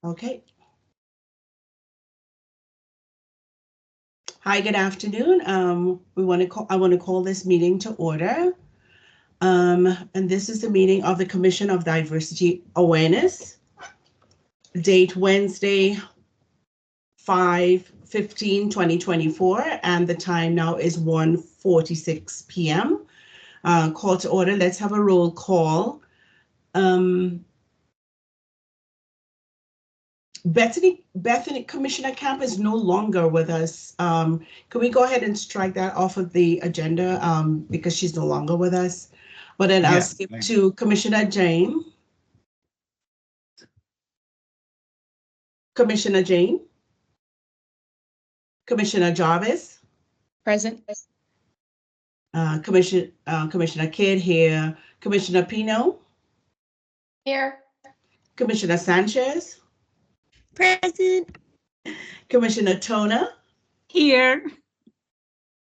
Okay. Hi, good afternoon. I want to call this meeting to order. And this is the meeting of the Commission of Diversity Awareness. Date Wednesday, 5/15/2024, and the time now is 1:46 p.m. Call to order. Let's have a roll call. Bethany, Commissioner Camp is no longer with us. Can we go ahead and strike that off of the agenda because she's no longer with us? But then I'll skip to Commissioner Jane. Commissioner Jane. Commissioner Jarvis. Present. Commissioner Kidd here. Commissioner Pino. Here. Commissioner Sanchez. Present. Commissioner Tona. Here.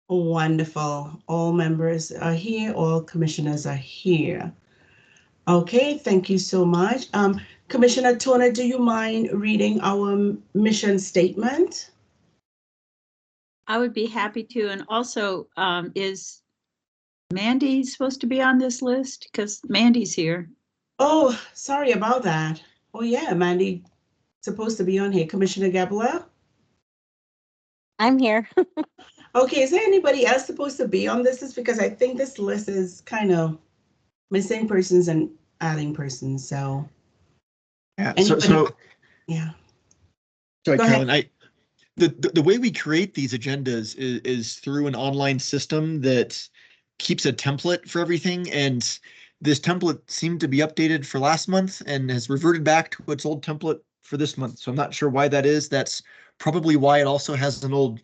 Wonderful. All members are here. All commissioners are here. Okay, thank you so much. Commissioner Tona, do you mind reading our mission statement? I would be happy to. And also, is Mandy supposed to be on this list? Because Mandy's here. Oh, sorry about that. Oh yeah, Mandy supposed to be on here. Commissioner Gabler? I'm here. Okay, is there anybody else supposed to be on this list? Because I think this list is kind of missing persons and adding persons, so. Yeah, yeah. Sorry, Carolyn, the way we create these agendas is through an online system that keeps a template for everything, and this template seemed to be updated for last month and has reverted back to its old template for this month. So I'm not sure why that is. That's probably why it also has the old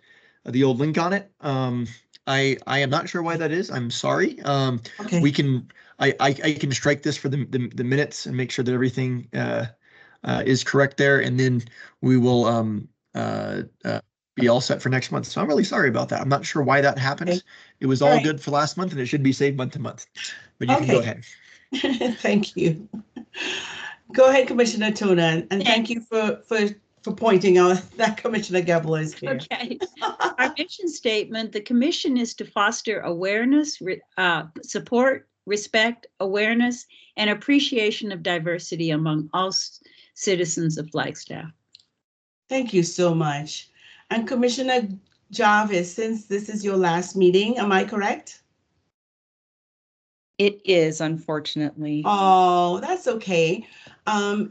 link on it. I am not sure why that is. I'm sorry. Okay. We can I can strike this for the minutes and make sure that everything is correct there, and then we will be all set for next month. So I'm really sorry about that. I'm not sure why that happened. Okay. It was all good for last month, and it should be saved month to month. But you can go ahead. Thank you. Go ahead, Commissioner Tona, and thank you for pointing out that Commissioner Gabler is here. Okay. Our mission statement: the commission is to foster awareness, support, respect, awareness, and appreciation of diversity among all citizens of Flagstaff. Thank you so much. And Commissioner Jarvis, since this is your last meeting, am I correct? It is, unfortunately. Oh, that's okay.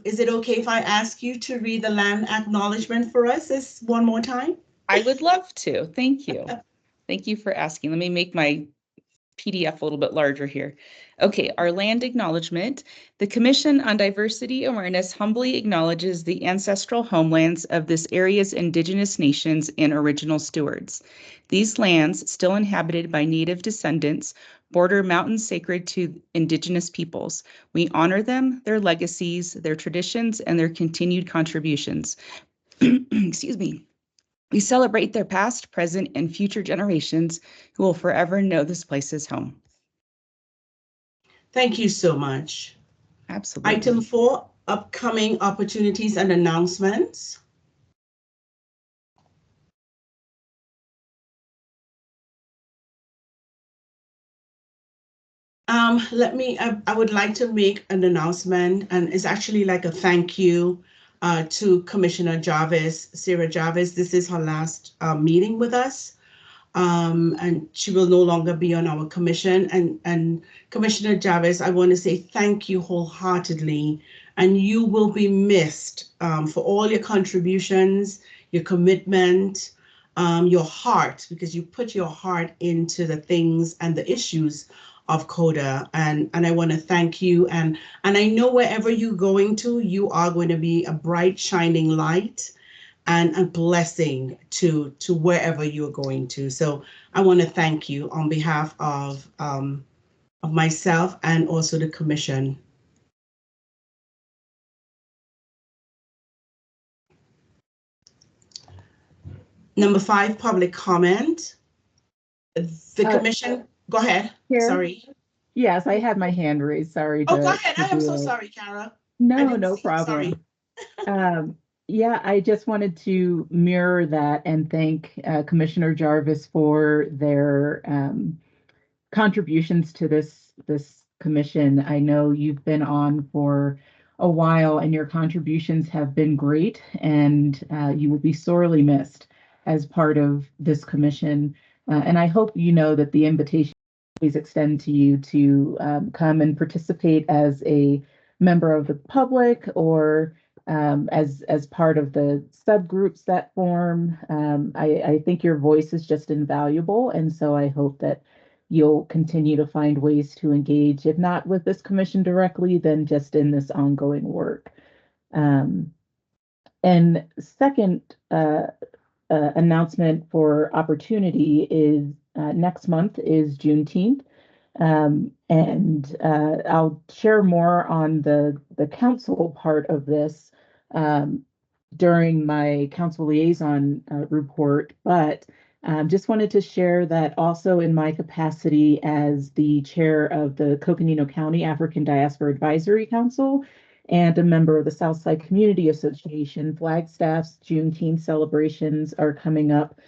Is it okay if I ask you to read the land acknowledgement for us this one more time? I would love to. Thank you. Thank you for asking. Let me make my PDF a little bit larger here. Okay, our land acknowledgement. The Commission on Diversity Awareness humbly acknowledges the ancestral homelands of this area's indigenous nations and original stewards. These lands, still inhabited by Native descendants, border mountains sacred to indigenous peoples. We honor them, their legacies, their traditions, and their continued contributions. Excuse me. We celebrate their past, present, and future generations who will forever know this place is home. Thank you so much. Absolutely. Item 4, upcoming opportunities and announcements. I would like to make an announcement, and it's actually like a thank you to Commissioner Jarvis, Sarah Jarvis. This is her last meeting with us, and she will no longer be on our commission. And Commissioner Jarvis, I want to say thank you wholeheartedly, and you will be missed for all your contributions, your commitment, your heart, because you put your heart into the things and the issues of CODA, and I want to thank you, and I know wherever you're going to, you are going to be a bright shining light and a blessing to wherever you're going to. So I want to thank you on behalf of myself and also the commission. Number 5, public comment. The commission. Go ahead. Here. Sorry. Yes, I had my hand raised. Sorry. Oh, go ahead. I am so sorry, Kara. No problem. Yeah, I just wanted to mirror that and thank Commissioner Jarvis for their contributions to this commission. I know you've been on for a while, and your contributions have been great, and you will be sorely missed as part of this commission. And I hope you know that the invitation always extend to you to come and participate as a member of the public or as part of the subgroups that form. I think your voice is just invaluable, and so I hope that you'll continue to find ways to engage, if not with this commission directly, then just in this ongoing work. And second announcement for opportunity is next month is Juneteenth. And I'll share more on the council part of this during my council liaison report, but just wanted to share that also in my capacity as the chair of the Coconino County African Diaspora Advisory Council and a member of the Southside Community Association, Flagstaff's Juneteenth celebrations are coming up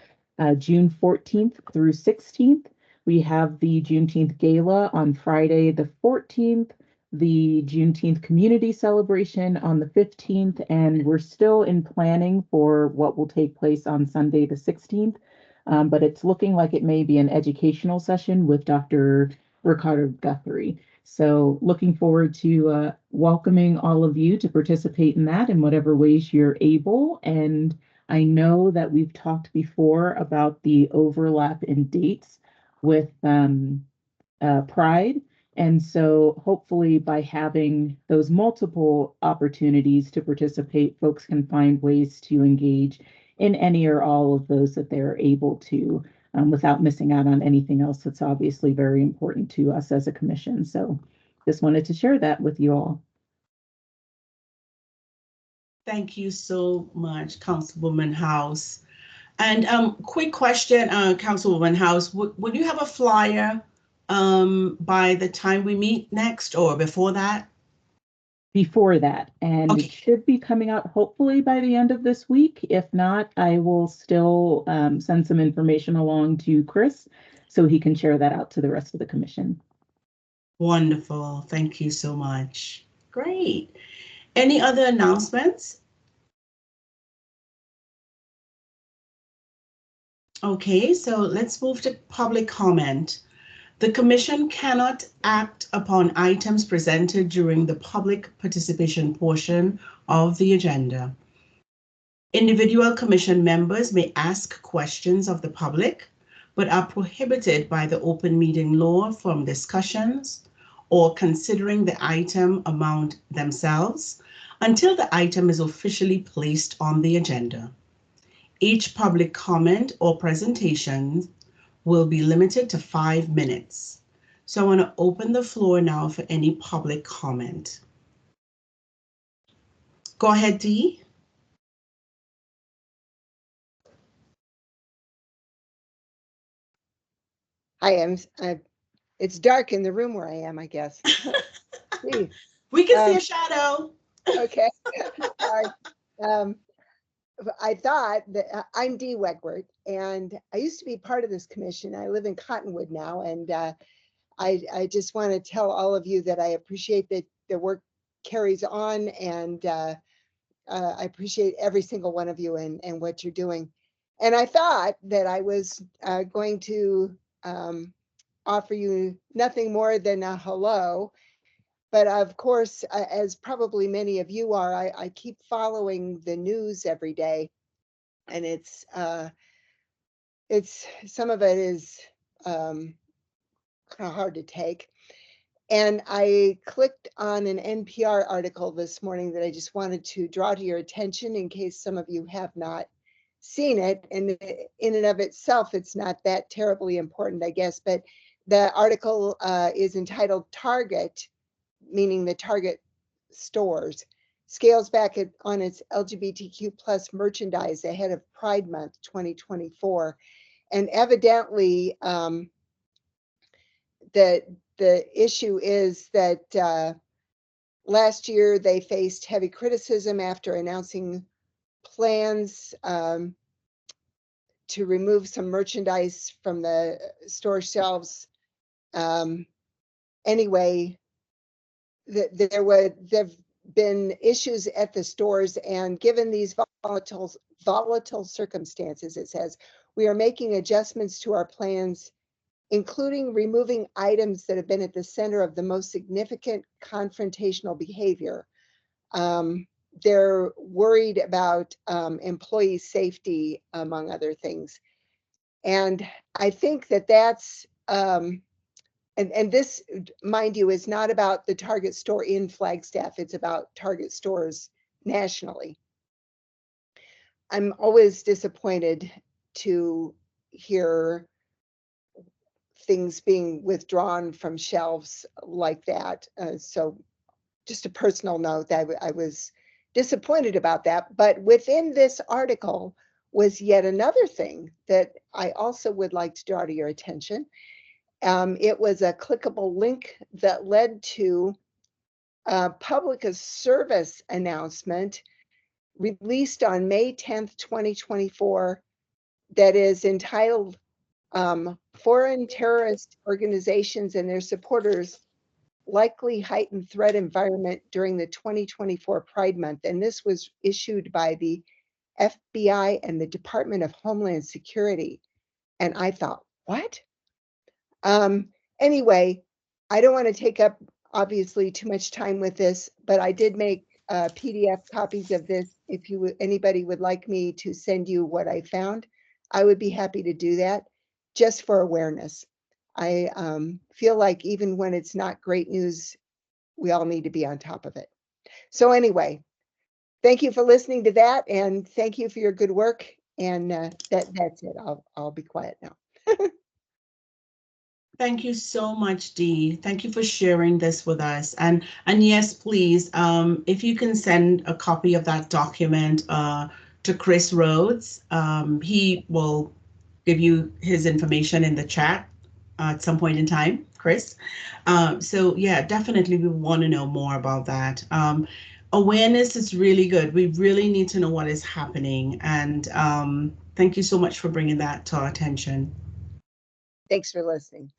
June 14th through 16th. We have the Juneteenth Gala on Friday the 14th, the Juneteenth community celebration on the 15th, and we're still in planning for what will take place on Sunday the 16th. But it's looking like it may be an educational session with Dr. Ricardo Guthrie. So looking forward to welcoming all of you to participate in that in whatever ways you're able. And I know that we've talked before about the overlap in dates with Pride. And so hopefully by having those multiple opportunities to participate, folks can find ways to engage in any or all of those that they're able to without missing out on anything else that's obviously very important to us as a commission. So just wanted to share that with you all. Thank you so much, Councilwoman House. And quick question, Councilwoman House, would you have a flyer by the time we meet next or before that? Before that, and Okay. it should be coming out hopefully by the end of this week. If not, I will still send some information along to Chris so he can share that out to the rest of the commission. Wonderful. Thank you so much. Great. Any other announcements? Okay, so let's move to public comment. The Commission cannot act upon items presented during the public participation portion of the agenda. Individual Commission members may ask questions of the public, but are prohibited by the open meeting law from discussions or considering the item among themselves until the item is officially placed on the agenda. Each public comment or presentation will be limited to 5 minutes. So I want to open the floor now for any public comment. Go ahead, Dee. Hi, it's dark in the room where I am, I guess. We can see a shadow. Okay. I thought that I'm Dee Wegwert, and I used to be part of this commission. I live in Cottonwood now, and I just want to tell all of you that I appreciate that the work carries on, and I appreciate every single one of you and what you're doing. And I thought that I was going to offer you nothing more than a hello. But of course, as probably many of you are, I keep following the news every day, and it's some of it is kind of hard to take. And I clicked on an NPR article this morning that I just wanted to draw to your attention in case some of you have not seen it. And in and of itself, it's not that terribly important, I guess. But the article is entitled Target, meaning the Target stores, scales back on its LGBTQ plus merchandise ahead of Pride Month 2024. And evidently, the issue is that last year they faced heavy criticism after announcing plans to remove some merchandise from the store shelves. Anyway, there've been issues at the stores, and given these volatile circumstances, it says, we are making adjustments to our plans, including removing items that have been at the center of the most significant confrontational behavior. They're worried about employee safety, among other things. And I think that that's, and this, mind you, is not about the Target store in Flagstaff. It's about Target stores nationally. I'm always disappointed to hear things being withdrawn from shelves like that. So just a personal note, I was disappointed about that. But within this article was yet another thing that I also would like to draw to your attention. It was a clickable link that led to a public service announcement released on May 10th, 2024, that is entitled Foreign Terrorist Organizations and Their Supporters Likely Heightened Threat Environment During the 2024 Pride Month. And this was issued by the FBI and the Department of Homeland Security. And I thought, what? Anyway, I don't want to take up obviously too much time with this, but I did make PDF copies of this. If anybody would like me to send you what I found, I would be happy to do that, just for awareness. I feel like even when it's not great news, we all need to be on top of it. So anyway, thank you for listening to that, and thank you for your good work. And that's it. I'll be quiet now. Thank you so much, Dee. Thank you for sharing this with us. And yes, please, if you can send a copy of that document to Chris Rhodes, he will give you his information in the chat at some point in time, Chris. So yeah, definitely we want to know more about that. Awareness is really good. We really need to know what is happening. And thank you so much for bringing that to our attention. Thanks for listening.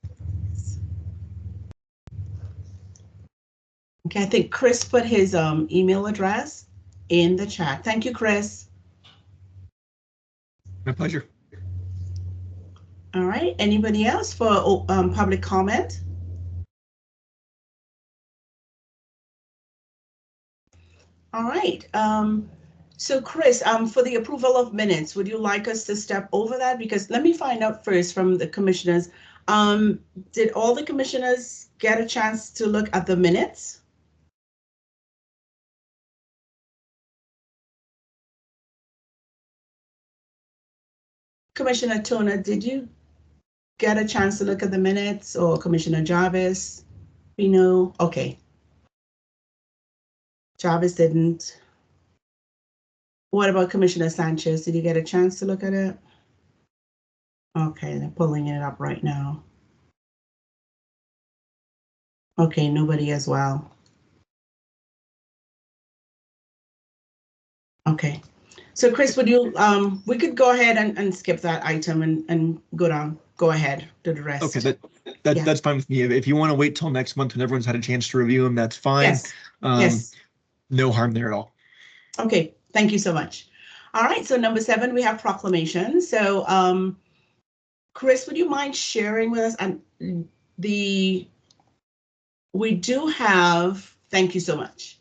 Okay, I think Chris put his email address in the chat. Thank you, Chris. My pleasure. All right, anybody else for public comment? All right, so Chris, for the approval of minutes, would you like us to step over that? Because let me find out first from the commissioners. Did all the commissioners get a chance to look at the minutes? Commissioner Turner, did you get a chance to look at the minutes, or Commissioner Jarvis? We know, okay. Jarvis didn't. What about Commissioner Sanchez? Did you get a chance to look at it? Okay, they're pulling it up right now. Okay, nobody as well. Okay, so Chris, would you, we could go ahead and skip that item and go ahead to the rest. Okay, that's fine with me. If you want to wait till next month when everyone's had a chance to review them, that's fine. Yes, yes. No harm there at all. Okay, thank you so much. All right, so number 7, we have proclamation. So Chris, would you mind sharing with us? And we do have, thank you so much.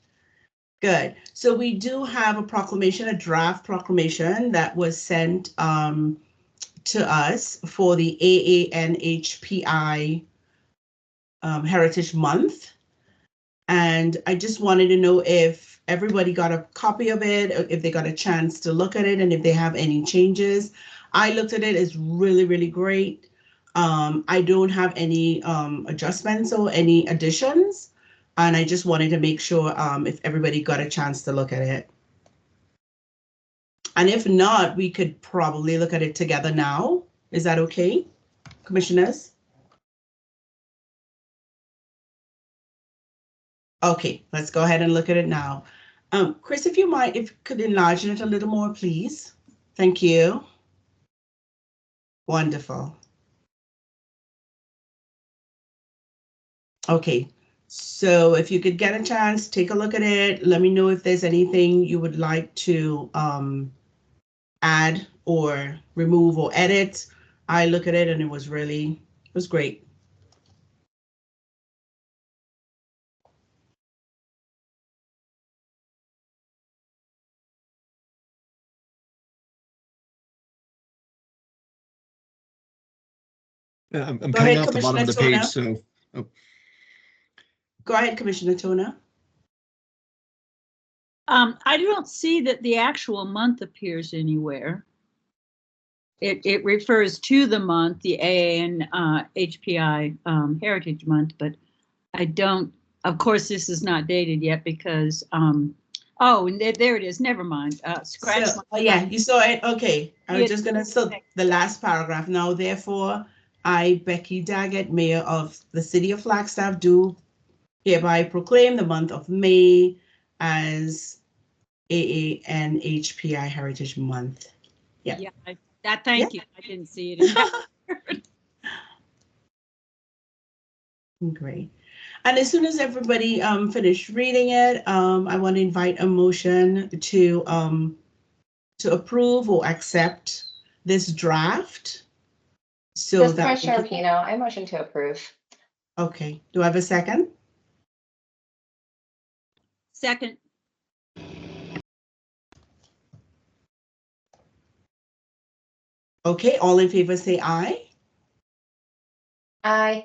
Good. So we do have a proclamation, a draft proclamation that was sent to us for the AANHPI Heritage Month. And I just wanted to know if everybody got a copy of it, if they got a chance to look at it, and if they have any changes. I looked at it, it's really, really great. I don't have any adjustments or any additions. And I just wanted to make sure if everybody got a chance to look at it. And if not, we could probably look at it together now. Is that okay, commissioners? Okay, let's go ahead and look at it now. Chris, if you could enlarge it a little more, please. Thank you. Wonderful. Okay, so if you could get a chance, take a look at it. Let me know if there's anything you would like to add or remove or edit. I look at it and it was great. I'm Go cutting ahead, off the bottom of the Commissioner page, Tona. so. Oh. Go ahead, Commissioner Tona. I don't see that the actual month appears anywhere. It refers to the month, the AA and HPI Heritage Month, but I don't, of course, this is not dated yet because, oh, and there it is, never mind. Scratch. So, yeah, you saw it, okay. I was Yeah. just gonna, so the last paragraph, now therefore, I, Becky Daggett, Mayor of the City of Flagstaff, do hereby proclaim the month of May as AA and HPI Heritage Month. Yeah. Yeah, thank you. I didn't see it in that. Great. And as soon as everybody finished reading it, I want to invite a motion to approve or accept this draft. So This is that Commissioner Pino. I motion to approve. Okay. Do I have a second? Second. Okay. All in favor, say aye. Aye.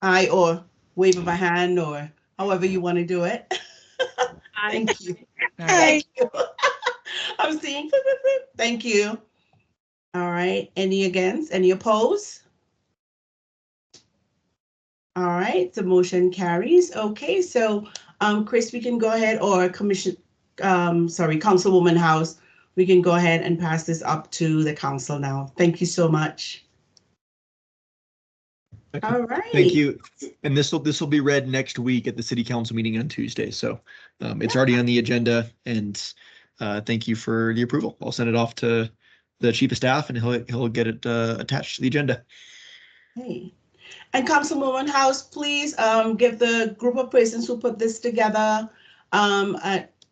Aye, or wave of a hand, or however you want to do it. Thank you. Aye. Thank you. I'm seeing. Thank you. All right. Any against? Any opposed? All right. The motion carries. Okay. So, Chris, we can go ahead, or Councilwoman House, we can go ahead and pass this up to the council now. Thank you so much. All right. Thank you. And this will be read next week at the city council meeting on Tuesday. So it's already on the agenda, and thank you for the approval. I'll send it off to the chief of staff and he'll get it attached to the agenda. Hey. And Councilwoman House, please give the group of persons who put this together,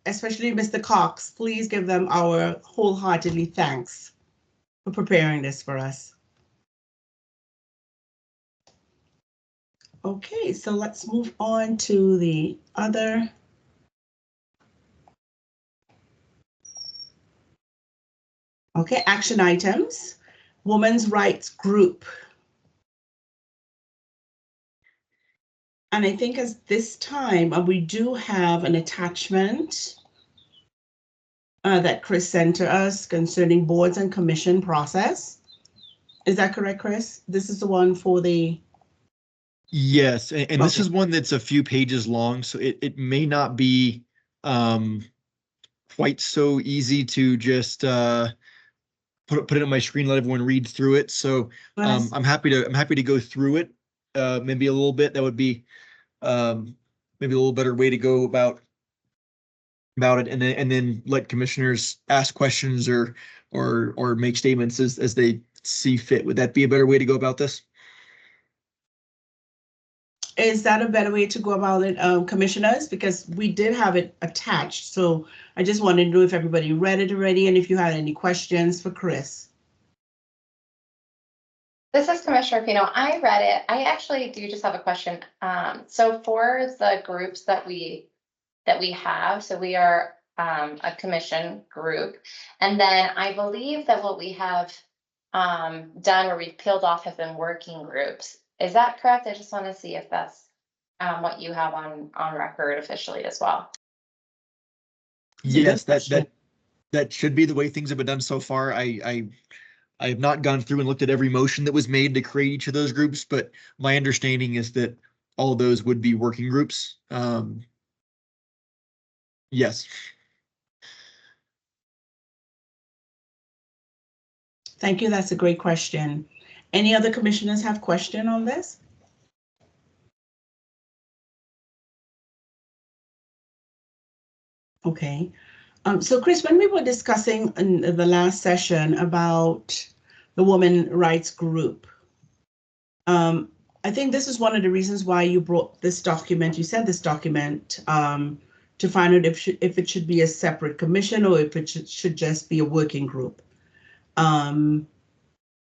especially Mr. Cox, please give them our wholeheartedly thanks for preparing this for us. Okay, so let's move on to the other. Okay, action items. Women's Rights Group. And I think as this time, we do have an attachment that Chris sent to us concerning boards and commission process. Is that correct, Chris? This is the one for the. Yes, and this is one that's a few pages long, so it may not be quite so easy to just put it on my screen, let everyone read through it. So I'm happy to go through it. Maybe a little bit. That would be maybe a little better way to go about it, and then let commissioners ask questions or make statements as they see fit. Would that be a better way to go about this? Is that a better way to go about it, commissioners? Because we did have it attached. So I just wanted to know if everybody read it already and if you had any questions for Chris. This is Commissioner Pino. I read it. I actually do just have a question. So for the groups that we have, so we are a commission group, and then I believe that what we have done where we've peeled off have been working groups. Is that correct? I just want to see if that's what you have on record officially as well. Yes, that should be the way things have been done so far. I have not gone through and looked at every motion that was made to create each of those groups, but my understanding is that all of those would be working groups. Yes. Thank you. That's a great question. Any other commissioners have question on this? Okay. So Chris, when we were discussing in the last session about the women rights group, I think this is one of the reasons why you brought this document. You sent this document to find out if it should be a separate commission or if it should just be a working group. And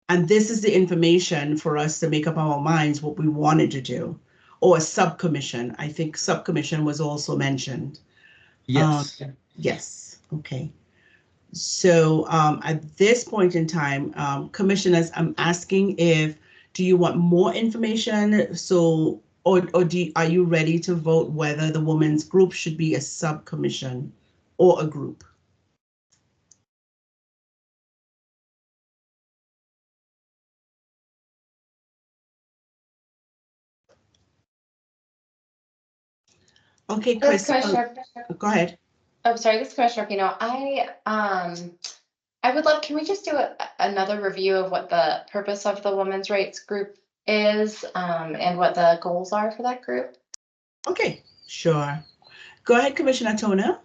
this is the information for us to make up our minds what we wanted to do, or a subcommission. I think subcommission was also mentioned. Yes. Yes. Okay. So at this point in time, commissioners, I'm asking do you want more information? So, or are you ready to vote whether the women's group should be a subcommission or a group? Okay, Chris, Commissioner, go ahead. I'm sorry, this is Commissioner Pino. I would love, can we just do another review of what the purpose of the women's rights group is, and what the goals are for that group? Okay, sure. Go ahead, Commissioner Tona.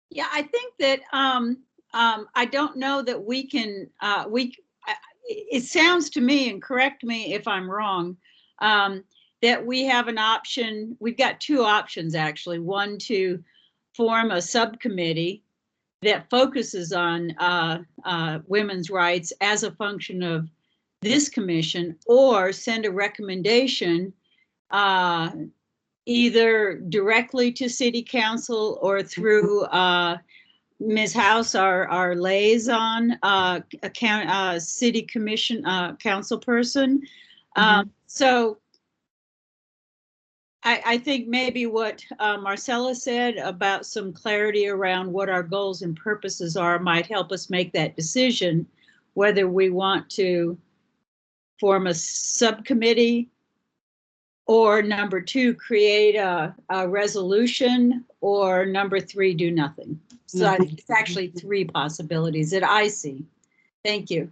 Yeah, I think that I don't know that we can, it sounds to me, and correct me if I'm wrong, that we have an option. We've got two options, actually. One, to form a subcommittee that focuses on women's rights as a function of this commission, or send a recommendation either directly to City Council or through Ms. House, our liaison, City Commission council person. So I think maybe what Marcella said about some clarity around what our goals and purposes are might help us make that decision, whether we want to form a subcommittee, or number two, create a resolution, or number three, do nothing. So I think it's actually three possibilities that I see. Thank you.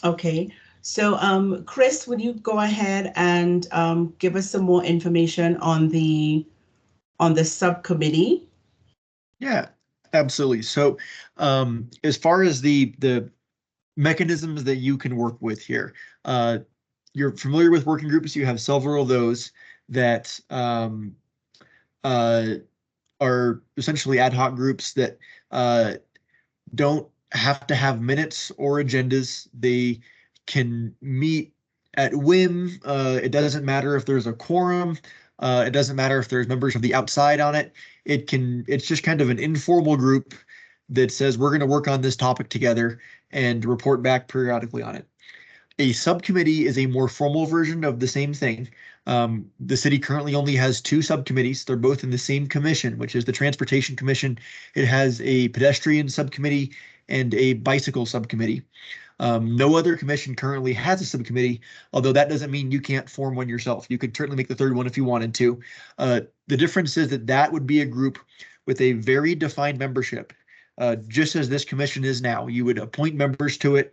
Okay, so Chris, would you go ahead and give us some more information on the subcommittee? Yeah, absolutely. So as far as the mechanisms that you can work with here, you're familiar with working groups. You have several of those that are essentially ad hoc groups that don't have to have minutes or agendas. They can meet at whim. It doesn't matter if there's a quorum. It doesn't matter if there's members of the outside on it. It's just kind of an informal group that says we're going to work on this topic together and report back periodically on it. A subcommittee is a more formal version of the same thing. The city currently only has two subcommittees. They're both in the same commission, which is the Transportation Commission. It has a pedestrian subcommittee and a bicycle subcommittee. No other commission currently has a subcommittee, although that doesn't mean you can't form one yourself. You could certainly make the third one if you wanted to. The difference is that would be a group with a very defined membership, just as this commission is now. You would appoint members to it.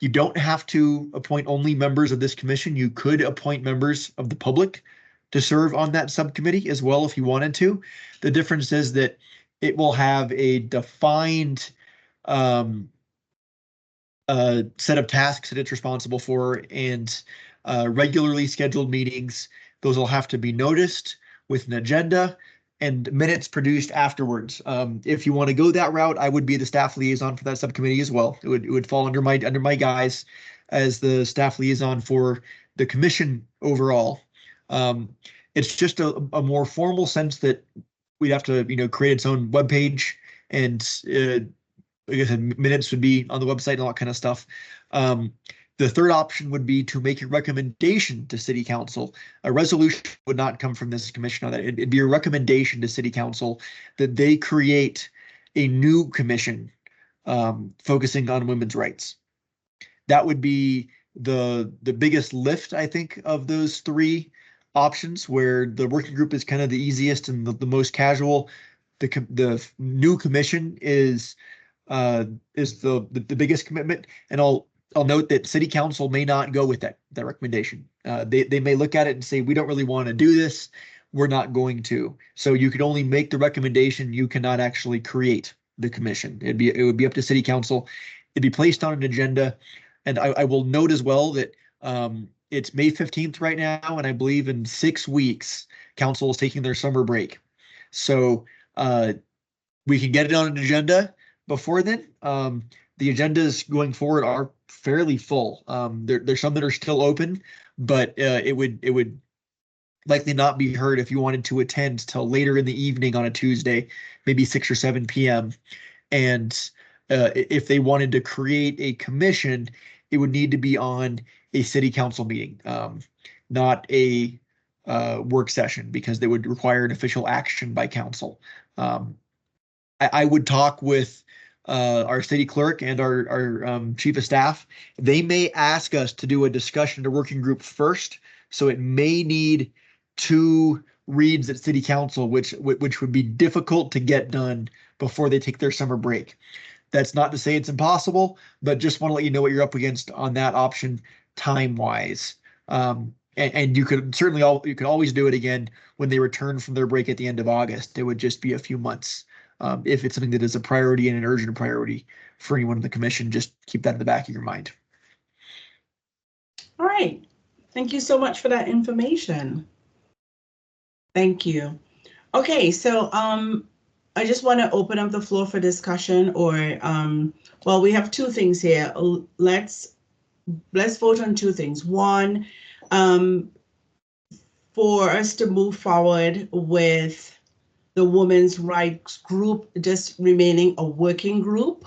You don't have to appoint only members of this commission. You could appoint members of the public to serve on that subcommittee as well if you wanted to. The difference is that it will have a defined set of tasks that it's responsible for, and regularly scheduled meetings. Those will have to be noticed with an agenda and minutes produced afterwards. If you want to go that route, I would be the staff liaison for that subcommittee as well. It would fall under my guise as the staff liaison for the commission overall. It's just a more formal sense that we'd have to create its own webpage, and like I said, minutes would be on the website and all that kind of stuff. The third option would be to make a recommendation to City Council. A resolution would not come from this commission. It'd be a recommendation to City Council that they create a new commission focusing on women's rights. That would be the biggest lift, I think, of those three options, where the working group is kind of the easiest and the most casual. The new commission is the biggest commitment, and I'll note that City Council may not go with that recommendation. They may look at it and say, we don't really want to do this. We're not going to. So you could only make the recommendation. You cannot actually create the commission. It would be up to city council. It'd be placed on an agenda. And I will note as well that it's May 15th right now, and I believe in 6 weeks, council is taking their summer break. So we can get it on an agenda before then. The agendas going forward are fairly full. There's some that are still open, but it would likely not be heard if you wanted to attend till later in the evening on a Tuesday, maybe 6 or 7 p.m. And if they wanted to create a commission, it would need to be on a city council meeting, not a work session, because they would require an official action by council. I would talk with our city clerk and our chief of staff. They may ask us to do a discussion to working group first, so it may need 2 reads at city council, which would be difficult to get done before they take their summer break. That's not to say it's impossible, but just want to let you know what you're up against on that option time-wise. And you could certainly you could always do it again when they return from their break at the end of August. It would just be a few months. If it's something that is a priority and an urgent priority for anyone in the commission, just keep that in the back of your mind. All right. Thank you so much for that information. Thank you. Okay, so I just want to open up the floor for discussion, or well, we have 2 things here. Let's vote on 2 things. One, for us to move forward with the women's rights group just remaining a working group.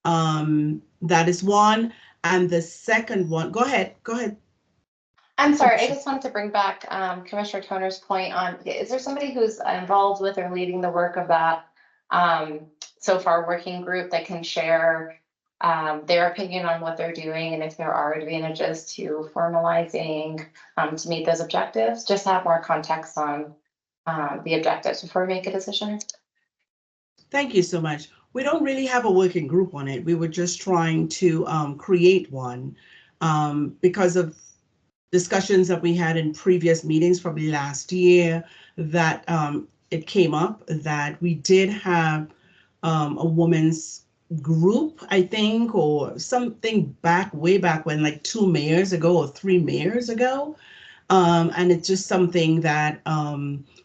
That is one. And the second one, go ahead. I'm sorry, I just wanted to bring back Commissioner Toner's point on, is there somebody who's involved with or leading the work of that so far working group that can share their opinion on what they're doing, and if there are advantages to formalizing to meet those objectives, just to have more context on the objectives before we make a decision? Thank you so much. We don't really have a working group on it. We were just trying to create one because of discussions that we had in previous meetings, probably last year, that it came up that we did have a women's group, I think, or something way back when, like 2 mayors ago or 3 mayors ago. And it's just something that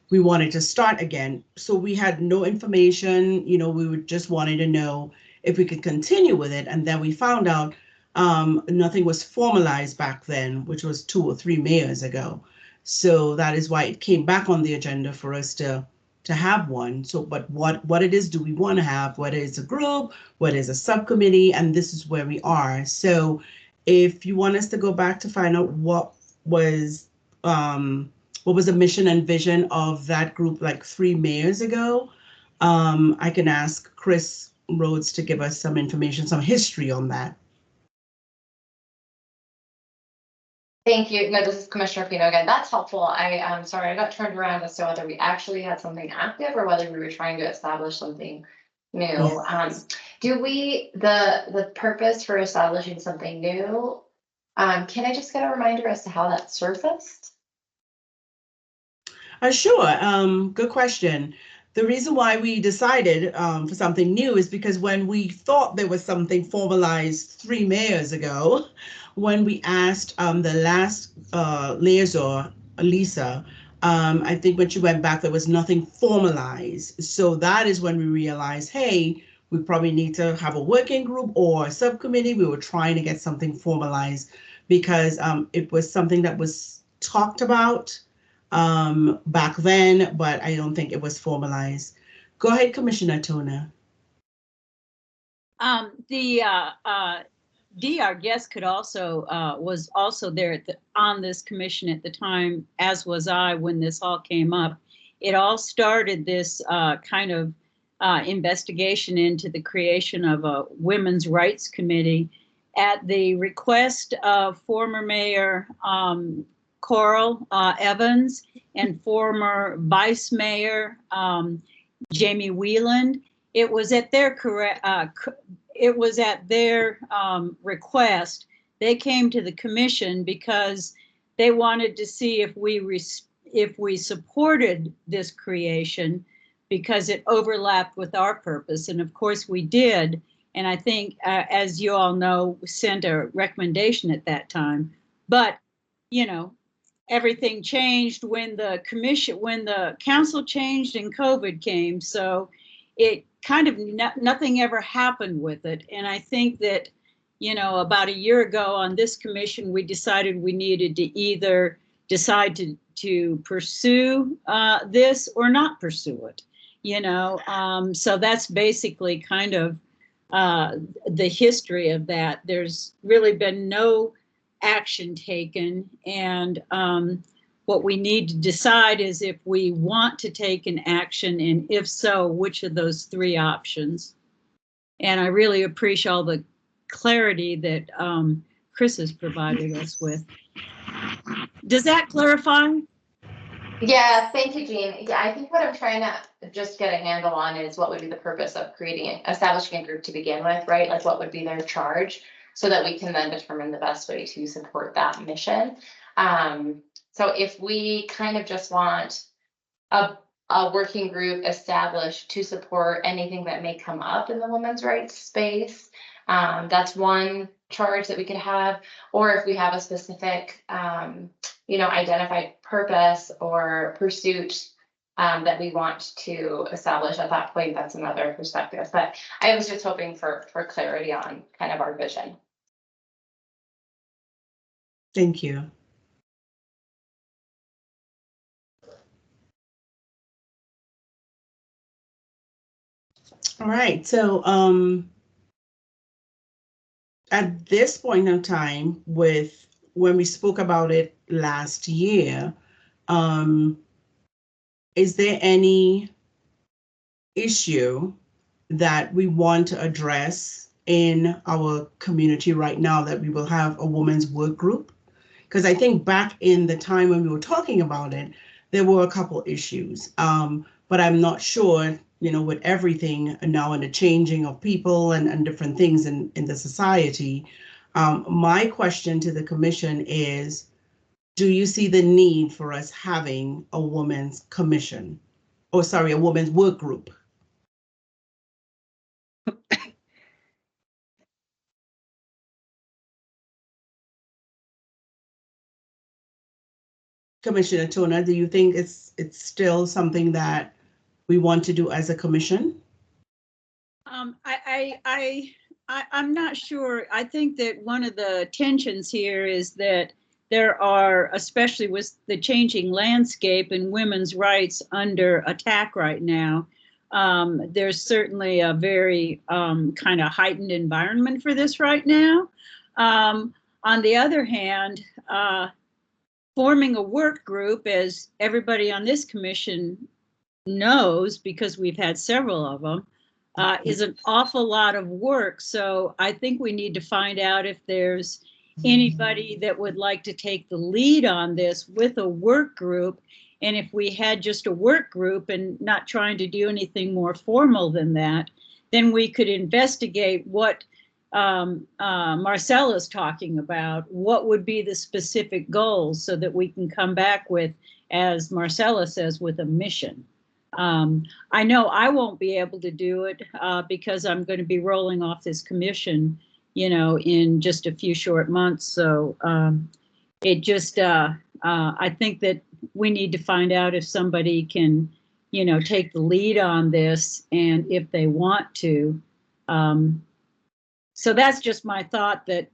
we wanted to start again. So we had no information, we would just wanted to know if we could continue with it. And then we found out nothing was formalized back then, which was 2 or 3 mayors ago. So that is why it came back on the agenda for us to have one. So, but what it is do we want to have, whether it's a group, whether it's a subcommittee, and this is where we are. So if you want us to go back to find out what was the mission and vision of that group like 3 mayors ago, I can ask Chris Rhodes to give us some information, some history on that. Thank you. No, this is Commissioner Pino again. That's helpful. I'm sorry, I got turned around as to whether we actually had something active or whether we were trying to establish something new. Yes. Do we, the purpose for establishing something new, can I just get a reminder as to how that surfaced? Sure. Good question. The reason why we decided for something new is because when we thought there was something formalized 3 mayors ago, when we asked the last liaison, Lisa, I think when she went back, there was nothing formalized. So that is when we realized, hey, we probably need to have a working group or a subcommittee. We were trying to get something formalized because it was something that was talked about back then, but I don't think it was formalized. Go ahead, Commissioner Toner. Our guest was also there on this commission at the time, as was I when this all came up. It all started this kind of investigation into the creation of a women's rights committee at the request of former Mayor Coral Evans and former Vice Mayor Jamie Wheeland. It was at their request. They came to the commission because they wanted to see if we supported this creation because it overlapped with our purpose. And of course we did. And I think, as you all know, sent a recommendation at that time. But, you know, everything changed when the council changed and COVID came. So it kind of, nothing ever happened with it. And I think that, you know, about a year ago on this commission, we decided we needed to either decide to pursue this or not pursue it, you know. So that's basically kind of the history of that. There's really been no action taken, and what we need to decide is if we want to take an action, and if so, which of those three options. And I really appreciate all the clarity that Chris has provided us with. Does that clarify? Yeah, thank you, Jean. Yeah, I think what I'm trying to just get a handle on is what would be the purpose of establishing a group to begin with, right? Like what would be their charge, so that we can then determine the best way to support that mission. So if we kind of just want a working group established to support anything that may come up in the women's rights space, that's one charge that we could have. Or if we have a specific, identified purpose or pursuit that we want to establish at that point, that's another perspective. But I was just hoping for clarity on kind of our vision. Thank you. All right, so at this point in time, with when we spoke about it last year, is there any issue that we want to address in our community right now that we will have a women's work group? Because I think back in the time when we were talking about it, there were a couple issues, but I'm not sure, you know, with everything now and the changing of people and different things in the society. My question to the commission is, do you see the need for us having a women's commission? Oh, sorry, a women's work group? Commissioner Tona, do you think it's still something that we want to do as a commission? I'm not sure. I think that one of the tensions here is that there are, especially with the changing landscape and women's rights under attack right now, there's certainly a very kind of heightened environment for this right now. On the other hand, forming a work group, as everybody on this commission knows, because we've had several of them, is an awful lot of work. So I think we need to find out if there's anybody that would like to take the lead on this with a work group. And if we had just a work group and not trying to do anything more formal than that, then we could investigate what Marcella's talking about. What would be the specific goals so that we can come back with, as Marcella says, with a mission. I know I won't be able to do it because I'm going to be rolling off this commission, you know, in just a few short months. So it just, I think that we need to find out if somebody can, you know, take the lead on this and if they want to. So that's just my thought, that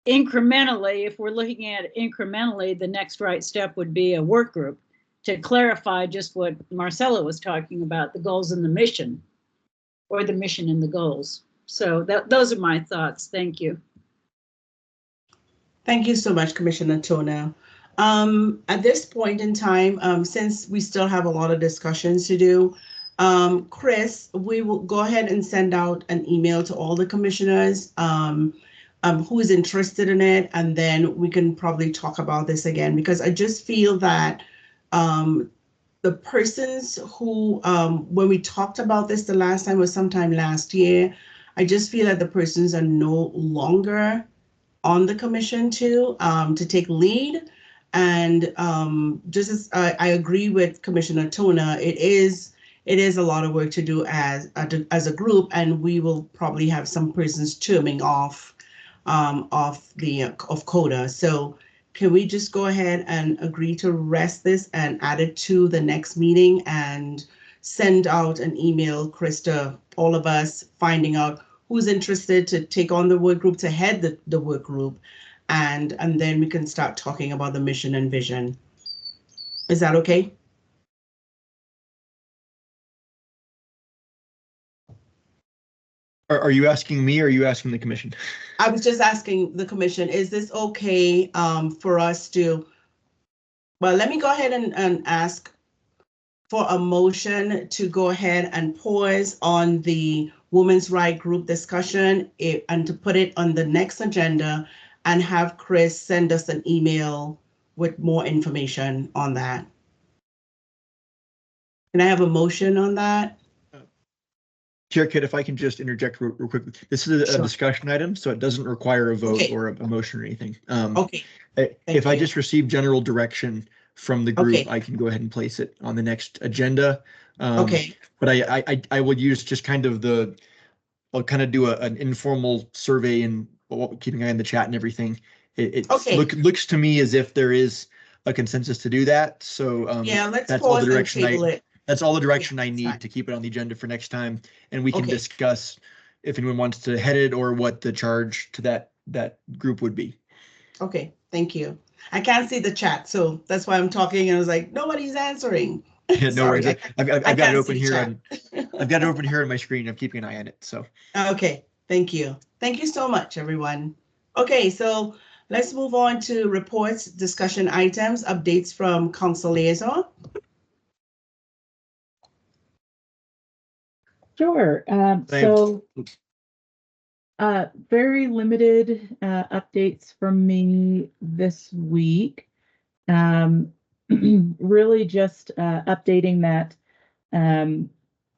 incrementally, if we're looking at it incrementally, the next right step would be a work group to clarify just what Marcella was talking about, the goals and the mission, or the mission and the goals. So those are my thoughts. Thank you. Thank you so much, Commissioner Tona. At this point in time, since we still have a lot of discussions to do, Chris, we will go ahead and send out an email to all the commissioners who is interested in it, and then we can probably talk about this again, because I just feel that the persons who, when we talked about this the last time was sometime last year, I just feel that the persons are no longer on the commission to take lead. And just as I agree with Commissioner Tona, it is a lot of work to do as a group, and we will probably have some persons terming off of CODA. So can we just go ahead and agree to rest this and add it to the next meeting and send out an email, Krista, all of us, finding out who's interested to take on the work group, to head the work group, and then we can start talking about the mission and vision. Is that okay? Are you asking me or are you asking the commission? I was just asking the commission, is this okay for us to, well, let me go ahead and ask for a motion to go ahead and pause on the women's right group discussion and to put it on the next agenda and have Chris send us an email with more information on that. Can I have a motion on that? Chair Kit, if I can just interject real quickly. This is a Sure. discussion item, so it doesn't require a vote Okay. or a motion or anything. Okay. If I you. just receive general direction from the group, Okay. I can go ahead and place it on the next agenda. Okay. But I will use just kind of I'll kind of do an informal survey and keeping an eye on the chat and everything. Okay. Looks to me as if there is a consensus to do that. So Yeah, let's that's all the pause and direction table it. That's all the direction I that's need fine. to keep it on the agenda for next time, and we can Okay. discuss if anyone wants to head it or what the charge to that group would be. Okay, thank you. I can't see the chat, so that's why I'm talking and I was like, nobody's answering. Yeah, no worries. Sorry, I've got it can't open see here chat. I've got it open here on my screen. I'm keeping an eye on it. So Okay, thank you. Thank you so much, everyone. Okay, so let's move on to reports, discussion items, updates from council liaison. Sure. So very limited updates from me this week. Really just updating that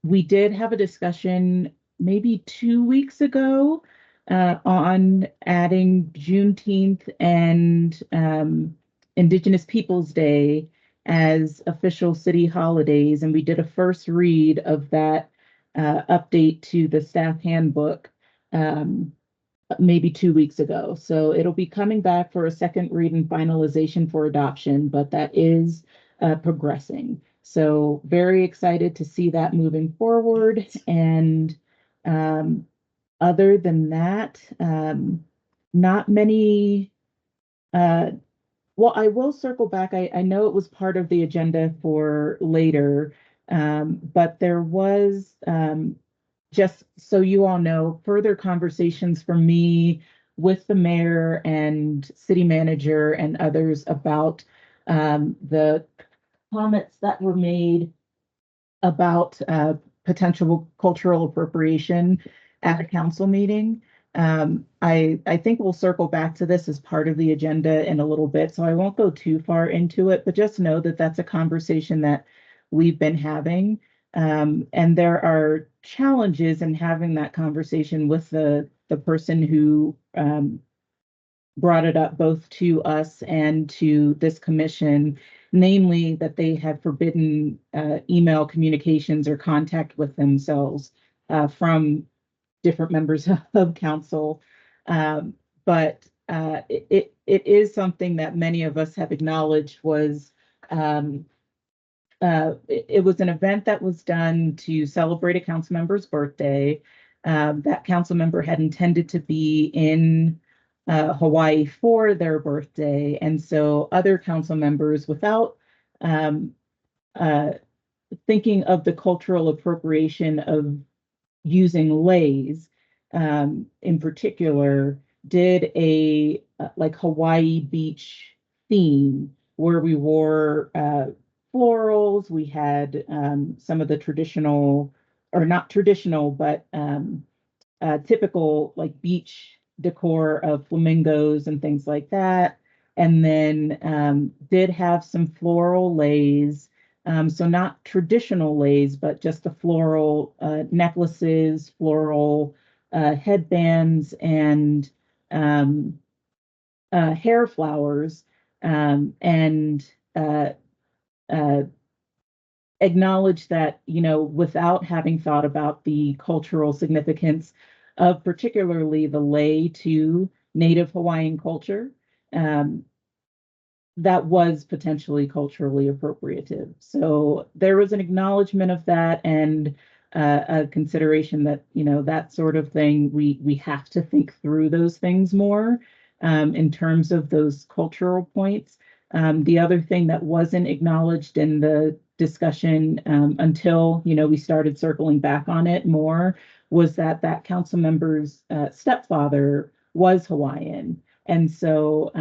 we did have a discussion maybe 2 weeks ago on adding Juneteenth and Indigenous Peoples Day as official city holidays. And we did a first read of that update to the staff handbook maybe 2 weeks ago. So it'll be coming back for a second read and finalization for adoption, but that is progressing. So very excited to see that moving forward. And other than that, not many. Well, I will circle back. I know it was part of the agenda for later, but there was just so you all know, further conversations from me with the mayor and city manager and others about the comments that were made about potential cultural appropriation at a council meeting. I think we'll circle back to this as part of the agenda in a little bit, so I won't go too far into it, but just know that that's a conversation that we've been having. And there are challenges in having that conversation with the person who brought it up both to us and to this commission, namely that they have forbidden email communications or contact with themselves from different members of council. But it is something that many of us have acknowledged was it was an event that was done to celebrate a council member's birthday. That council member had intended to be in Hawaii for their birthday. And so other council members, without thinking of the cultural appropriation of using leis in particular, did a like Hawaii beach theme where we wore florals. We had some of the traditional, or not traditional, but typical like beach decor of flamingos and things like that. And then did have some floral leis. So not traditional leis, but just the floral necklaces, floral headbands, and hair flowers, and acknowledge that, without having thought about the cultural significance of particularly the lei to Native Hawaiian culture, um, that was potentially culturally appropriative. So there was an acknowledgement of that, and a consideration that, that sort of thing, we have to think through those things more, in terms of those cultural points. The other thing that wasn't acknowledged in the discussion, until, we started circling back on it more, was that council member's stepfather was Hawaiian. And so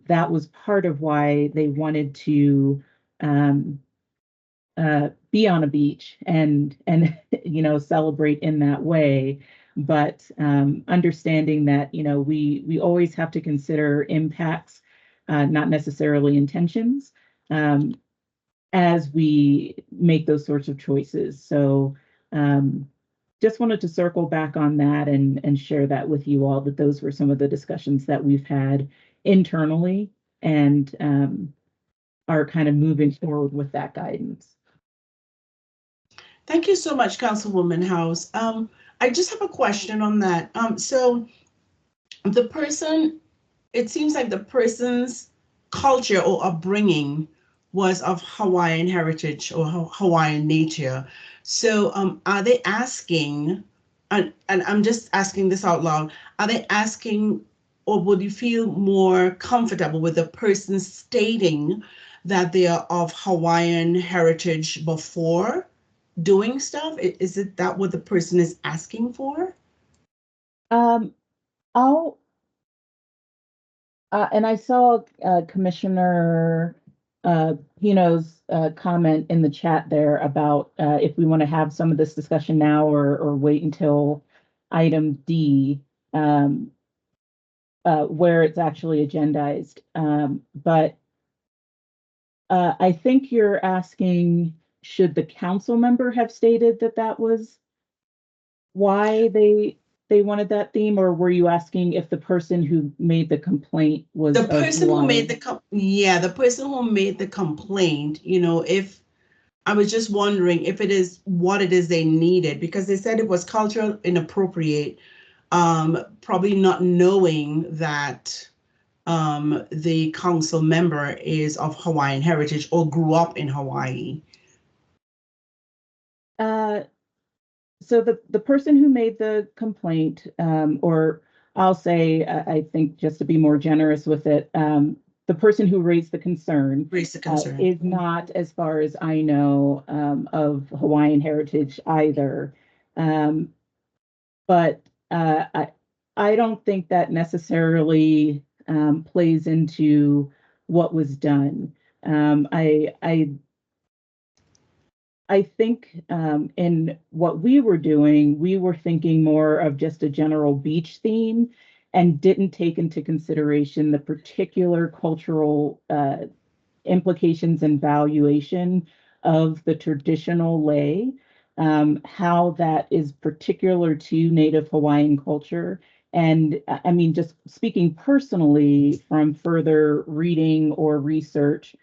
that was part of why they wanted to be on a beach and celebrate in that way. But understanding that, we always have to consider impacts, not necessarily intentions, as we make those sorts of choices. So just wanted to circle back on that and share that with you all, that those were some of the discussions that we've had internally, and are kind of moving forward with that guidance. Thank you so much, Councilwoman House. I just have a question on that. So the person, it seems like the person's culture or upbringing was of Hawaiian heritage or Hawaiian nature. So are they asking, and I'm just asking this out loud, are they asking, or would you feel more comfortable with the person stating that they are of Hawaiian heritage before doing stuff? Is it that what the person is asking for? I'll and I saw Commissioner Pino's comment in the chat there about if we want to have some of this discussion now, or wait until item D, where it's actually agendized. But I think you're asking, should the council member have stated that that was why they wanted that theme, or were you asking if the person who made the complaint was The person who made the the person who made the complaint, if I was just wondering if it is what it is they needed, because they said it was cultural inappropriate, probably not knowing that the council member is of Hawaiian heritage or grew up in Hawaii. So the person who made the complaint, or I'll say, I think just to be more generous with it, the person who raised the concern, is not, as far as I know, of Hawaiian heritage either. But I don't think that necessarily plays into what was done. I think in what we were doing, we were thinking more of just a general beach theme, and didn't take into consideration the particular cultural implications and valuation of the traditional lei, how that is particular to Native Hawaiian culture. And I mean, just speaking personally from further reading or research,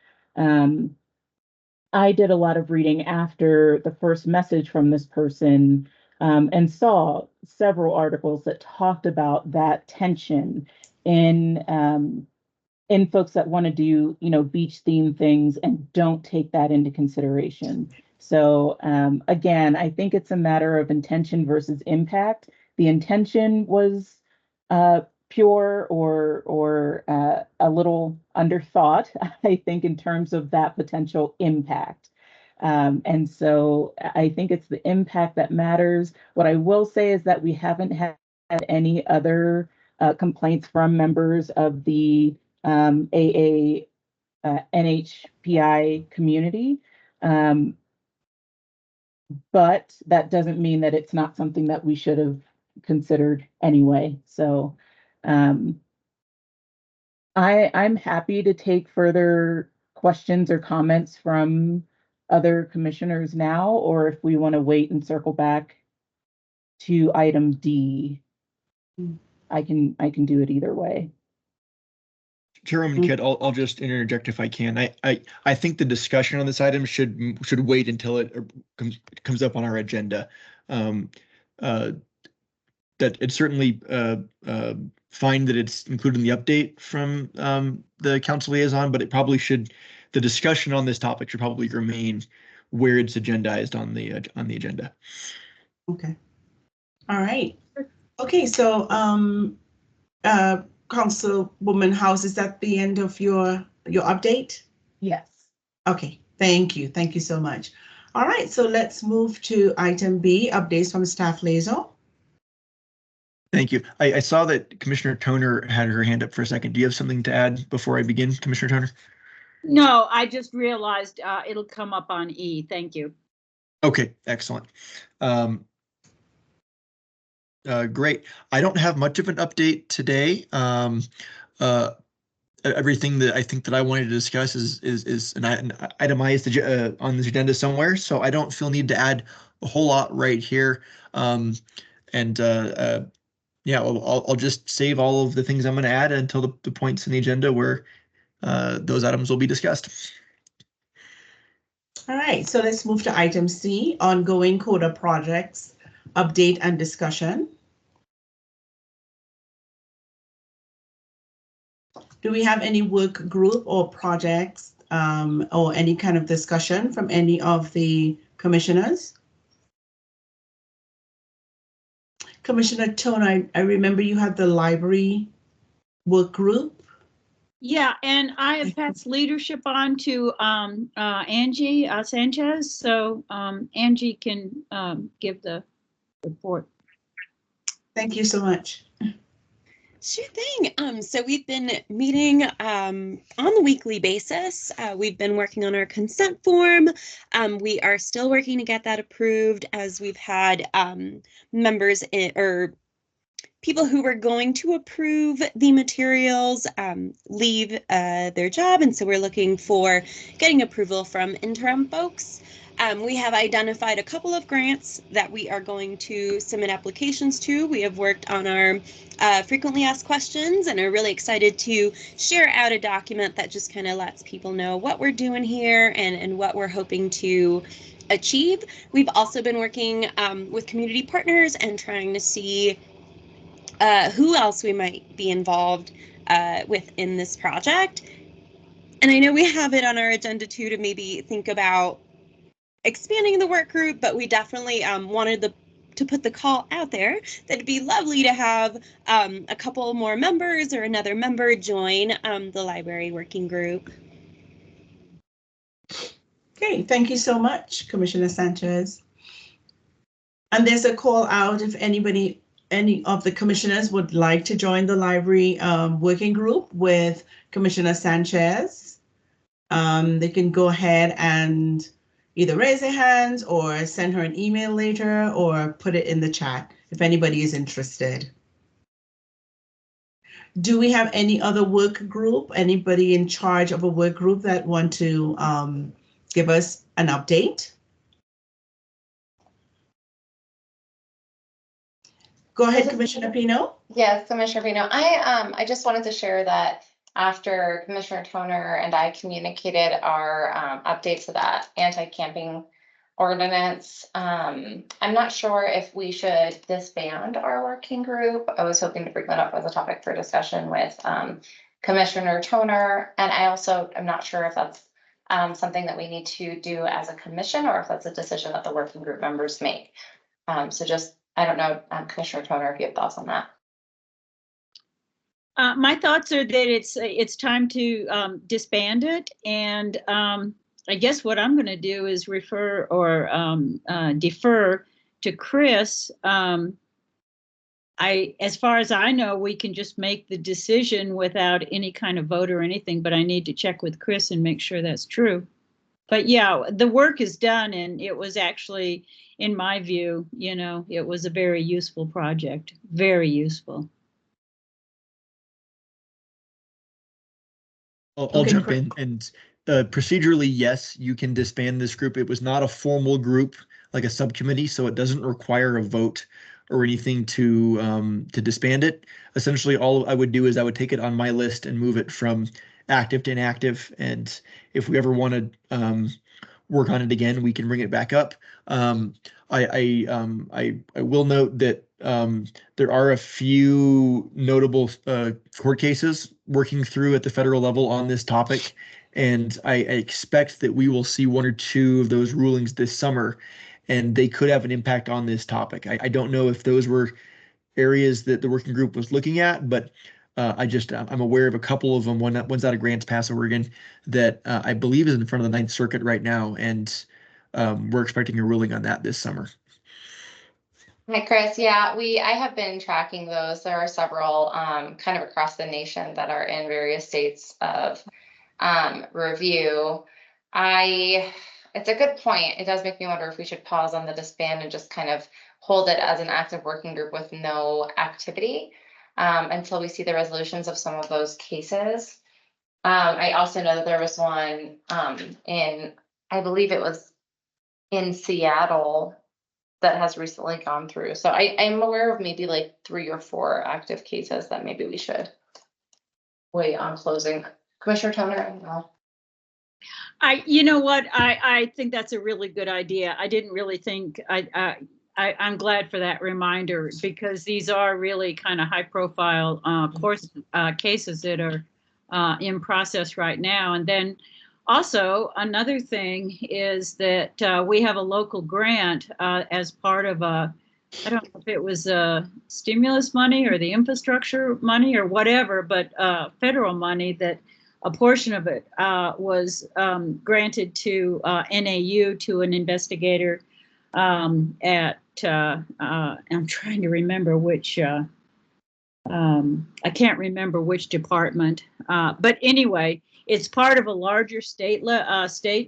I did a lot of reading after the first message from this person, and saw several articles that talked about that tension in folks that want to do, beach theme things and don't take that into consideration. So again, I think it's a matter of intention versus impact. The intention was pure, or a little underthought, I think, in terms of that potential impact. And so I think it's the impact that matters. What I will say is that we haven't had any other complaints from members of the AA NHPI community. But that doesn't mean that it's not something that we should have considered anyway. So I'm happy to take further questions or comments from other commissioners now, or if we want to wait and circle back to item D, I can do it either way. Chairwoman Kidd, I'll just interject if I can. I think the discussion on this item should wait until it comes up on our agenda. That it's certainly fine that it's included in the update from the council liaison, but it probably should, the discussion on this topic should probably remain where it's agendized on the agenda. Okay. All right. Okay, so Councilwoman House, is that the end of your update? Yes. Okay, thank you. Thank you so much. All right, so let's move to item B, updates from staff liaison. Thank you. I saw that Commissioner Toner had her hand up for a second. Do you have something to add before I begin, Commissioner Toner? No, I just realized it'll come up on E. Thank you. Okay, excellent. Great. I don't have much of an update today. Everything that I think that I wanted to discuss is an itemized on this agenda somewhere, so I don't feel need to add a whole lot right here. Yeah, I'll just save all of the things I'm going to add until the points in the agenda where those items will be discussed. All right, so let's move to item C, ongoing CODA projects, update and discussion. Do we have any work group or projects or any kind of discussion from any of the commissioners? Commissioner Tone, I remember you had the library work group. Yeah, and I have passed leadership on to Angie Sanchez, so Angie can give the report. Thank you so much. Sure thing. So we've been meeting on the weekly basis. We've been working on our consent form. We are still working to get that approved, as we've had members or people who were going to approve the materials leave their job, and so we're looking for getting approval from interim folks. We have identified a couple of grants that we are going to submit applications to. We have worked on our frequently asked questions and are really excited to share out a document that just kind of lets people know what we're doing here and what we're hoping to achieve. We've also been working with community partners and trying to see who else we might be involved with in this project. And I know we have it on our agenda too to maybe think about expanding the work group, but we definitely wanted to put the call out there that it'd be lovely to have a couple more members or another member join the library working group. Okay, thank you so much, Commissioner Sanchez. And there's a call out if any of the commissioners would like to join the library working group with Commissioner Sanchez. They can go ahead and either raise their hands or send her an email later or put it in the chat if anybody is interested. Do we have any other work group, anybody in charge of a work group that want to give us an update? Go ahead, Commissioner Pino. Yes, Commissioner Pino. I just wanted to share that after Commissioner Toner and I communicated our update to that anti-camping ordinance, I'm not sure if we should disband our working group. I was hoping to bring that up as a topic for discussion with Commissioner Toner, and I also am not sure if that's something that we need to do as a commission or if that's a decision that the working group members make. So just, I don't know, Commissioner Toner, if you have thoughts on that. My thoughts are that it's time to disband it, and I guess what I'm going to do is refer or defer to Chris. As far as I know, we can just make the decision without any kind of vote or anything, but I need to check with Chris and make sure that's true. But yeah, the work is done, and it was actually, in my view, it was a very useful project, very useful. I'll jump in, and procedurally, yes, you can disband this group. It was not a formal group like a subcommittee, so it doesn't require a vote or anything to disband it. Essentially, all I would do is I would take it on my list and move it from active to inactive. And if we ever want to work on it again, we can bring it back up. I will note that there are a few notable court cases working through at the federal level on this topic, and I expect that we will see one or two of those rulings this summer, and they could have an impact on this topic. I don't know if those were areas that the working group was looking at, but I'm aware of a couple of them. One's out of Grants Pass, Oregon, that I believe is in front of the Ninth Circuit right now, and we're expecting a ruling on that this summer. Hi, Chris. Yeah, I have been tracking those. There are several kind of across the nation that are in various states of review. It's a good point. It does make me wonder if we should pause on the disband and just kind of hold it as an active working group with no activity until we see the resolutions of some of those cases. I also know that there was one I believe it was in Seattle that has recently gone through. So I'm aware of maybe like 3 or 4 active cases that maybe we should wait on closing. Commissioner Toner, I don't know. You know what? I think that's a really good idea. I didn't really think, I'm glad for that reminder, because these are really kind of high profile cases that are in process right now. And then also another thing is that we have a local grant as part of I don't know if it was stimulus money or the infrastructure money or whatever, but federal money that a portion of it was granted to NAU, to an investigator at, I'm trying to remember which, I can't remember which department, but anyway, it's part of a larger state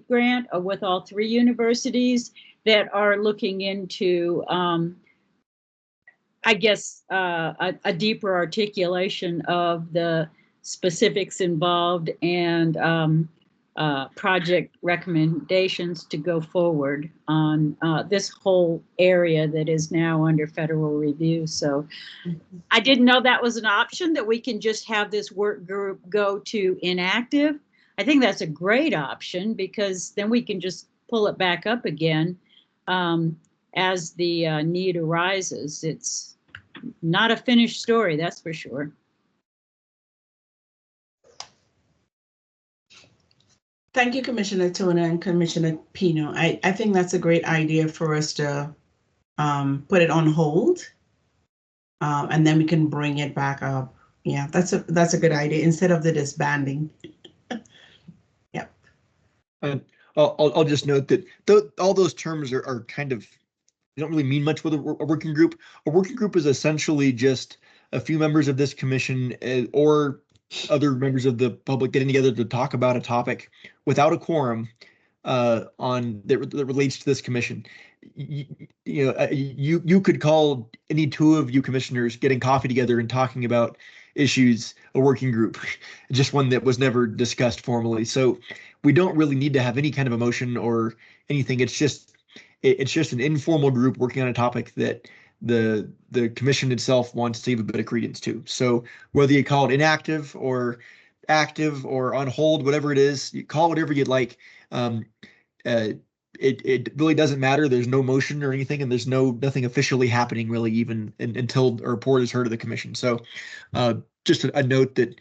grant with all 3 universities that are looking into, I guess, a deeper articulation of the specifics involved and project recommendations to go forward on this whole area that is now under federal review. So I didn't know that was an option, that we can just have this work group go to inactive. I think that's a great option, because then we can just pull it back up again as the need arises. It's not a finished story, that's for sure. Thank you, Commissioner Toner and Commissioner Pino. I think that's a great idea for us to put it on hold, and then we can bring it back up. Yeah, that's a good idea, instead of the disbanding. Yep. I'll just note that all those terms are kind of, they don't really mean much with a working group. A working group is essentially just a few members of this commission or other members of the public getting together to talk about a topic without a quorum on that relates to this commission. You could call any 2 of you commissioners getting coffee together and talking about issues a working group, just one that was never discussed formally. So we don't really need to have any kind of emotion or anything. It's just an informal group working on a topic that the commission itself wants to give a bit of credence to. So whether you call it inactive or active or on hold, whatever it is, you call whatever you'd like. It really doesn't matter. There's no motion or anything, and there's nothing officially happening really, even until a report is heard of the commission. So just a note that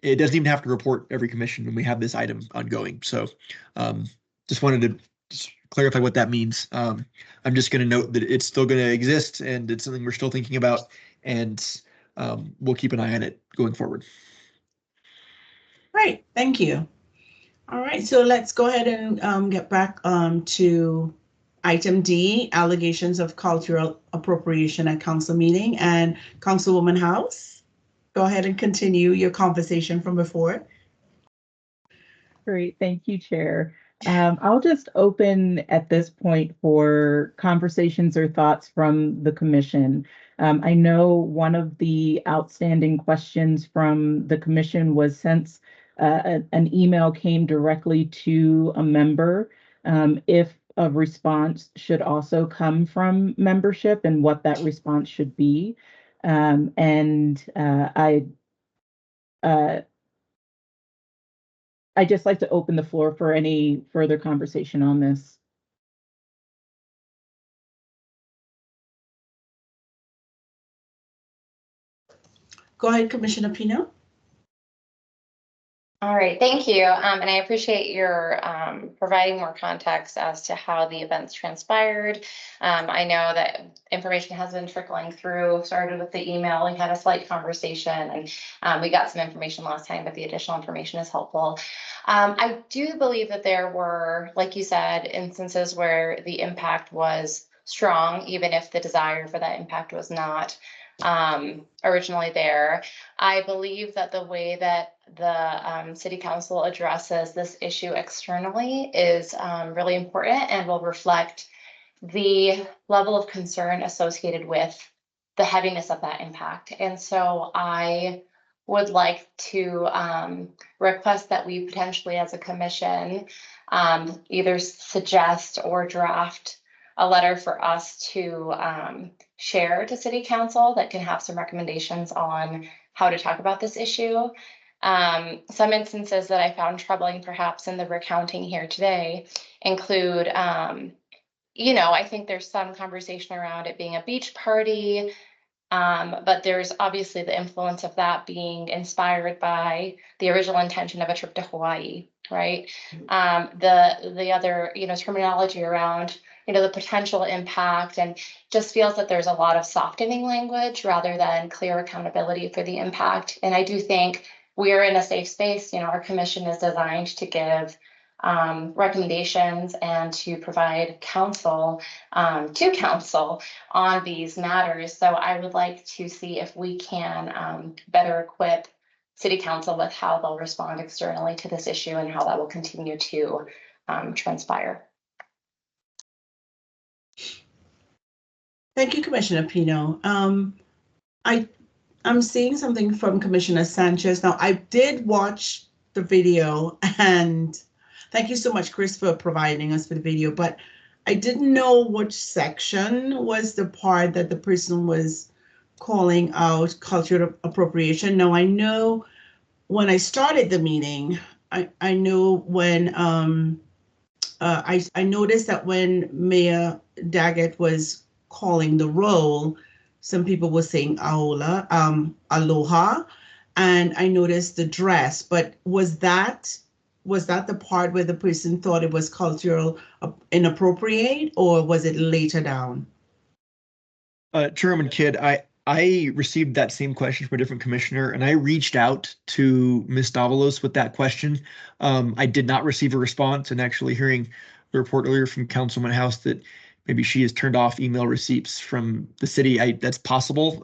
it doesn't even have to report every commission when we have this item ongoing. So just wanted to clarify what that means. I'm just going to note that it's still going to exist, and it's something we're still thinking about, and we'll keep an eye on it going forward. Right, thank you. All right, so let's go ahead and get back to item D, allegations of cultural appropriation at council meeting. And Councilwoman House, go ahead and continue your conversation from before. Great, thank you, Chair. I'll just open at this point for conversations or thoughts from the commission. I know one of the outstanding questions from the commission was, since an email came directly to a member, if of response should also come from membership and what that response should be. I just like to open the floor for any further conversation on this. Go ahead, Commissioner Pino. All right, thank you. And I appreciate your providing more context as to how the events transpired. I know that information has been trickling through, started with the email, we had a slight conversation, and we got some information last time, but the additional information is helpful. I do believe that there were, like you said, instances where the impact was strong, even if the desire for that impact was not originally there. I believe that the way that the City Council addresses this issue externally is really important and will reflect the level of concern associated with the heaviness of that impact. And so I would like to request that we potentially as a commission either suggest or draft a letter for us to share to City Council that can have some recommendations on how to talk about this issue. Some instances that I found troubling perhaps in the recounting here today include, I think there's some conversation around it being a beach party, but there's obviously the influence of that being inspired by the original intention of a trip to Hawaii, right? The other, terminology around, the potential impact, and just feels that there's a lot of softening language rather than clear accountability for the impact. And I do think we're in a safe space. Our commission is designed to give recommendations and to provide counsel to council on these matters. So I would like to see if we can better equip City Council with how they'll respond externally to this issue and how that will continue to transpire. Thank you, Commissioner Pino. I'm seeing something from Commissioner Sanchez. Now, I did watch the video, and thank you so much, Chris, for providing us with the video, but I didn't know which section was the part that the person was calling out cultural appropriation. Now, I know when I started the meeting, I know when I noticed that when Mayor Daggett was calling the roll, some people were saying aloha, and I noticed the dress. But was that the part where the person thought it was cultural inappropriate, or was it later down? Chairman Kidd, I received that same question from a different commissioner, and I reached out to Ms. Davalos with that question. I did not receive a response, and actually hearing the report earlier from Councilman House that maybe she has turned off email receipts from the city. That's possible.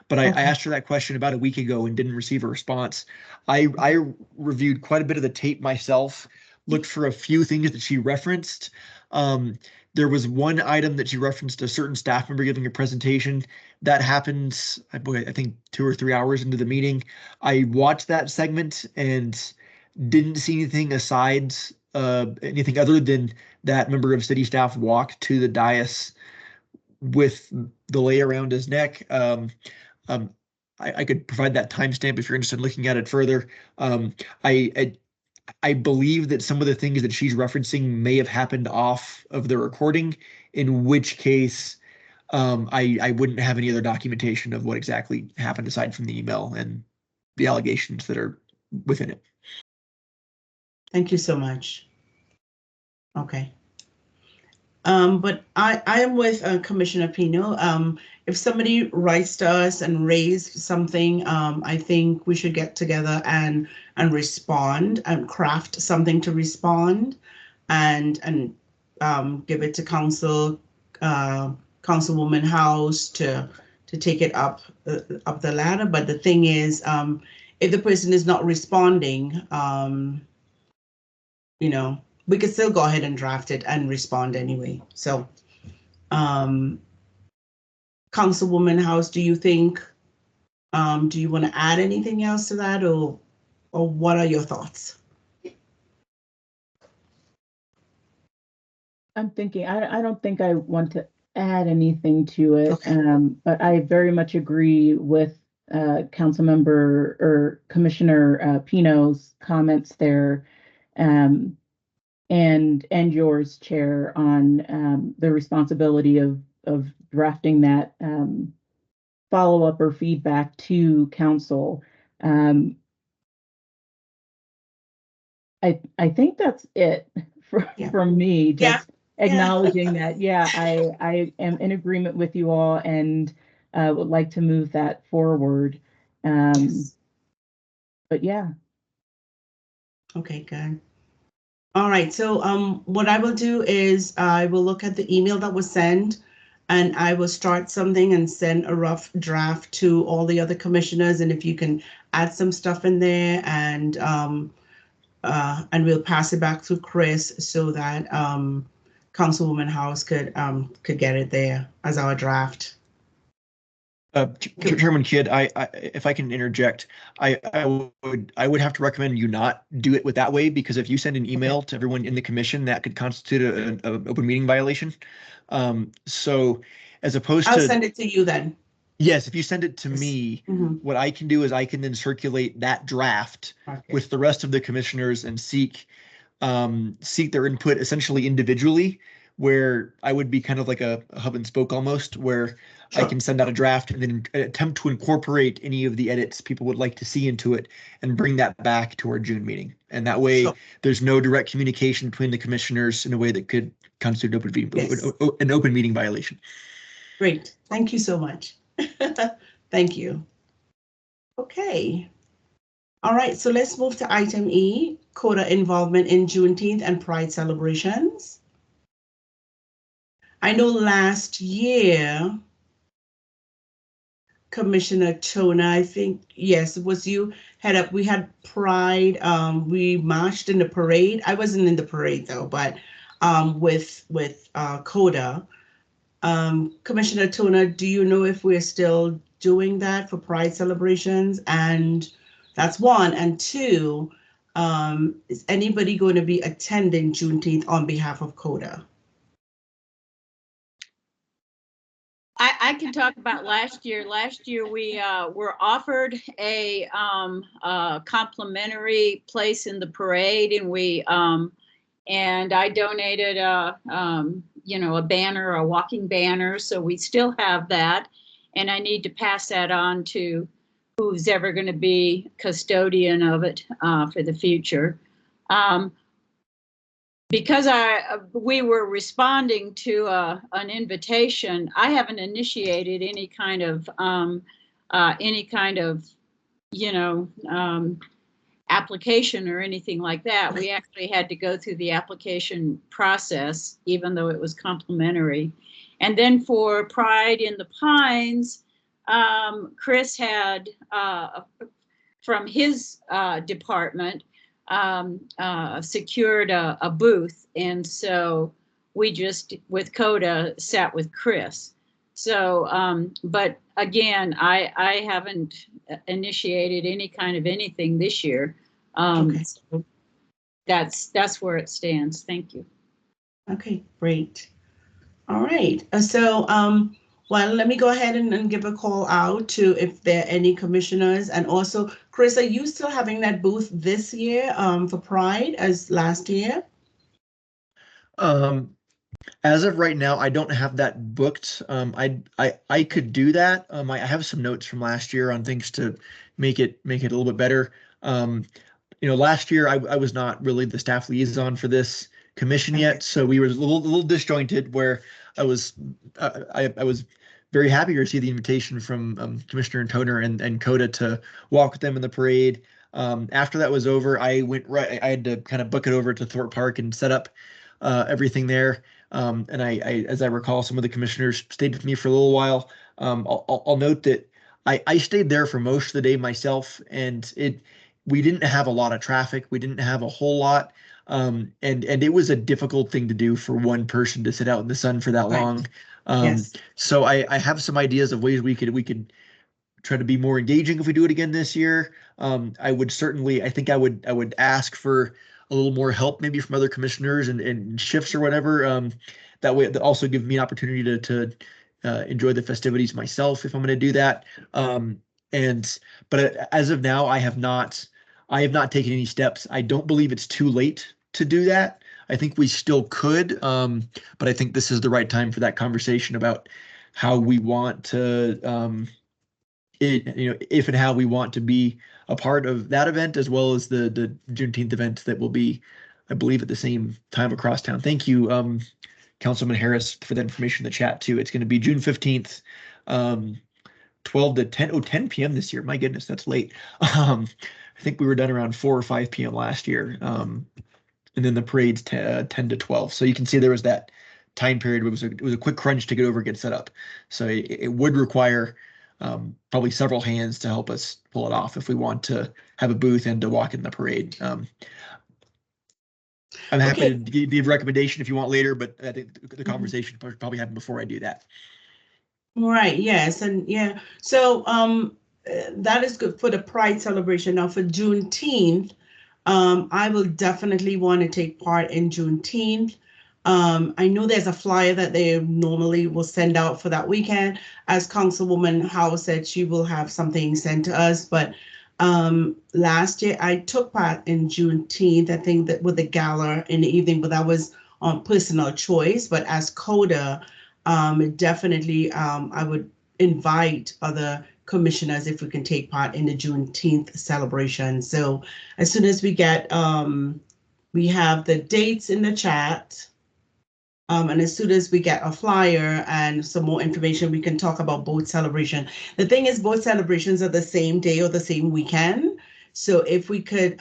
But I asked her that question about a week ago and didn't receive a response. I reviewed quite a bit of the tape myself, looked for a few things that she referenced. There was one item that she referenced a certain staff member giving a presentation. That happened, I think 2 or 3 hours into the meeting. I watched that segment and didn't see anything aside, anything other than that member of city staff walked to the dais with the lei around his neck. I could provide that timestamp if you're interested in looking at it further. I believe that some of the things that she's referencing may have happened off of the recording, in which case I wouldn't have any other documentation of what exactly happened aside from the email and the allegations that are within it. Thank you so much. Okay. But I am with Commissioner Pino. If somebody writes to us and raise something, I think we should get together and respond and craft something to respond and give it to Councilwoman House to take it up the ladder. But the thing is, if the person is not responding, we could still go ahead and draft it and respond anyway. So, Councilwoman House, do you think, do you want to add anything else to that, or what are your thoughts? I'm thinking, I don't think I want to add anything to it. Okay. But I very much agree with Councilmember or Commissioner Pino's comments there. And yours, Chair, on the responsibility of drafting that follow-up or feedback to council. Um, I think that's it Yeah. from me, Yeah. just acknowledging that, yeah, I am in agreement with you all and would like to move that forward. Yes. But yeah, Okay, good. All right, so what I will do is I will look at the email that was sent and I will start something and send a rough draft to all the other commissioners. And if you can add some stuff in there and we'll pass it back to Chris so that Councilwoman House could get it there as our draft. Chairman Kidd, if I can interject, I would have to recommend you not do it with that way, because if you send an email to everyone in the commission, that could constitute an open meeting violation. So as opposed I'll to, send it to you then. yes, if you send it to Yes. me, Mhm. what I can do is I can then circulate that draft Okay. with the rest of the commissioners and seek their input essentially individually, where I would be kind of like a hub and spoke almost, where I Sure. can send out a draft and then attempt to incorporate any of the edits people would like to see into it and bring that back to our June meeting. And that way Sure. there's no direct communication between the commissioners in a way that could constitute Yes. an open meeting violation. Great. Thank you so much. Thank you. Okay. All right, so let's move to item E, CODA involvement in Juneteenth and Pride celebrations. I know last year, Commissioner Tona, I think, yes, it was you, we had Pride, we marched in the parade. I wasn't in the parade though, but with CODA. Commissioner Tona, do you know if we're still doing that for Pride celebrations? And that's one. And two, is anybody going to be attending Juneteenth on behalf of CODA? I can talk about last year. Last year, we were offered a complimentary place in the parade, and and I donated a banner, a walking banner. So we still have that, and I need to pass that on to who's ever going to be custodian of it for the future. Because we were responding to an invitation, I haven't initiated any kind of application or anything like that. We actually had to go through the application process, even though it was complimentary. And then for Pride in the Pines, Chris had from his department secured a booth, and so we just with CODA sat with Chris. So, but again, I haven't initiated any kind of anything this year. Okay. So that's where it stands. Thank you. Okay, great. All right. Well, let me go ahead and give a call out to if there are any commissioners. And also, Chris, are you still having that booth this year for Pride as last year? As of right now, I don't have that booked. I could do that. I have some notes from last year on things to make it a little bit better. Last year I was not really the staff liaison for this commission yet, so we were a little disjointed. Where I was very happy to receive the invitation from Commissioner Toner and CODA to walk with them in the parade. After that was over, I had to kind of book it over to Thorpe Park and set up everything there. And as I recall, some of the commissioners stayed with me for a little while. I'll note that I stayed there for most of the day myself, and we didn't have a lot of traffic. We didn't have a whole lot. And it was a difficult thing to do for one person to sit out in the sun for that long. Yes. So I have some ideas of ways we could try to be more engaging if we do it again this year. I would ask for a little more help maybe from other commissioners and shifts or whatever. That way, that also give me an opportunity to enjoy the festivities myself if I'm going to do that. But as of now, I have not taken any steps. I don't believe it's too late to do that. I think we still could, but I think this is the right time for that conversation about how we want to, if and how we want to be a part of that event, as well as the Juneteenth event that will be, I believe, at the same time across town. Thank you, Councilman Harris, for that information in the chat too. It's going to be June 15th, 12 to 10 p.m. this year. My goodness, that's late. I think we were done around 4 or 5 p.m. last year. And then the parade's 10 to 12. So you can see there was that time period where it was a quick crunch to get over and get set up. So it would require probably several hands to help us pull it off if we want to have a booth and to walk in the parade. I'm happy to give a recommendation if you want later, but I think the conversation probably happened before I do that. Right, yes, and yeah, so that is good for the Pride celebration. Now for Juneteenth, I will definitely want to take part in Juneteenth. I know there's a flyer that they normally will send out for that weekend. As Councilwoman Howe said, she will have something sent to us, but last year I took part in Juneteenth, I think that with the gala in the evening, but that was on personal choice. But as CODA, definitely I would invite other commissioners if we can take part in the Juneteenth celebration. So as soon as we get, we have the dates in the chat. And as soon as we get a flyer and some more information, we can talk about both celebrations. The thing is, both celebrations are the same day or the same weekend. So if we could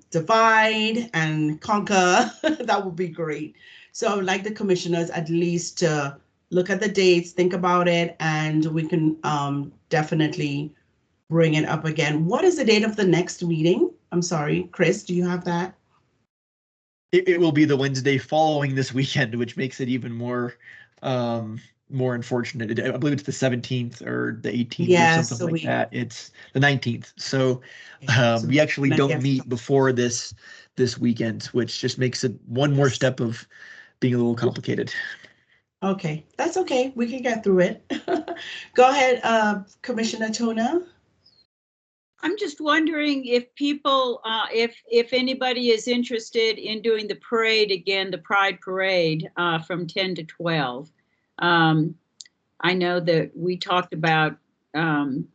divide and conquer, that would be great. So I would like the commissioners at least to look at the dates, think about it, and we can definitely bring it up again. What is the date of the next meeting? I'm sorry, Chris, do you have that? It will be the Wednesday following this weekend, which makes it even more unfortunate. I believe it's the 17th or the 18th or something like that. It's the 19th. So we actually don't meet before this weekend, which just makes it one more step of being a little complicated. Okay, that's okay. We can get through it. Go ahead, Commissioner Tona. I'm just wondering if people, if anybody is interested in doing the parade again, the Pride Parade from 10 to 12. I know that we talked about, doing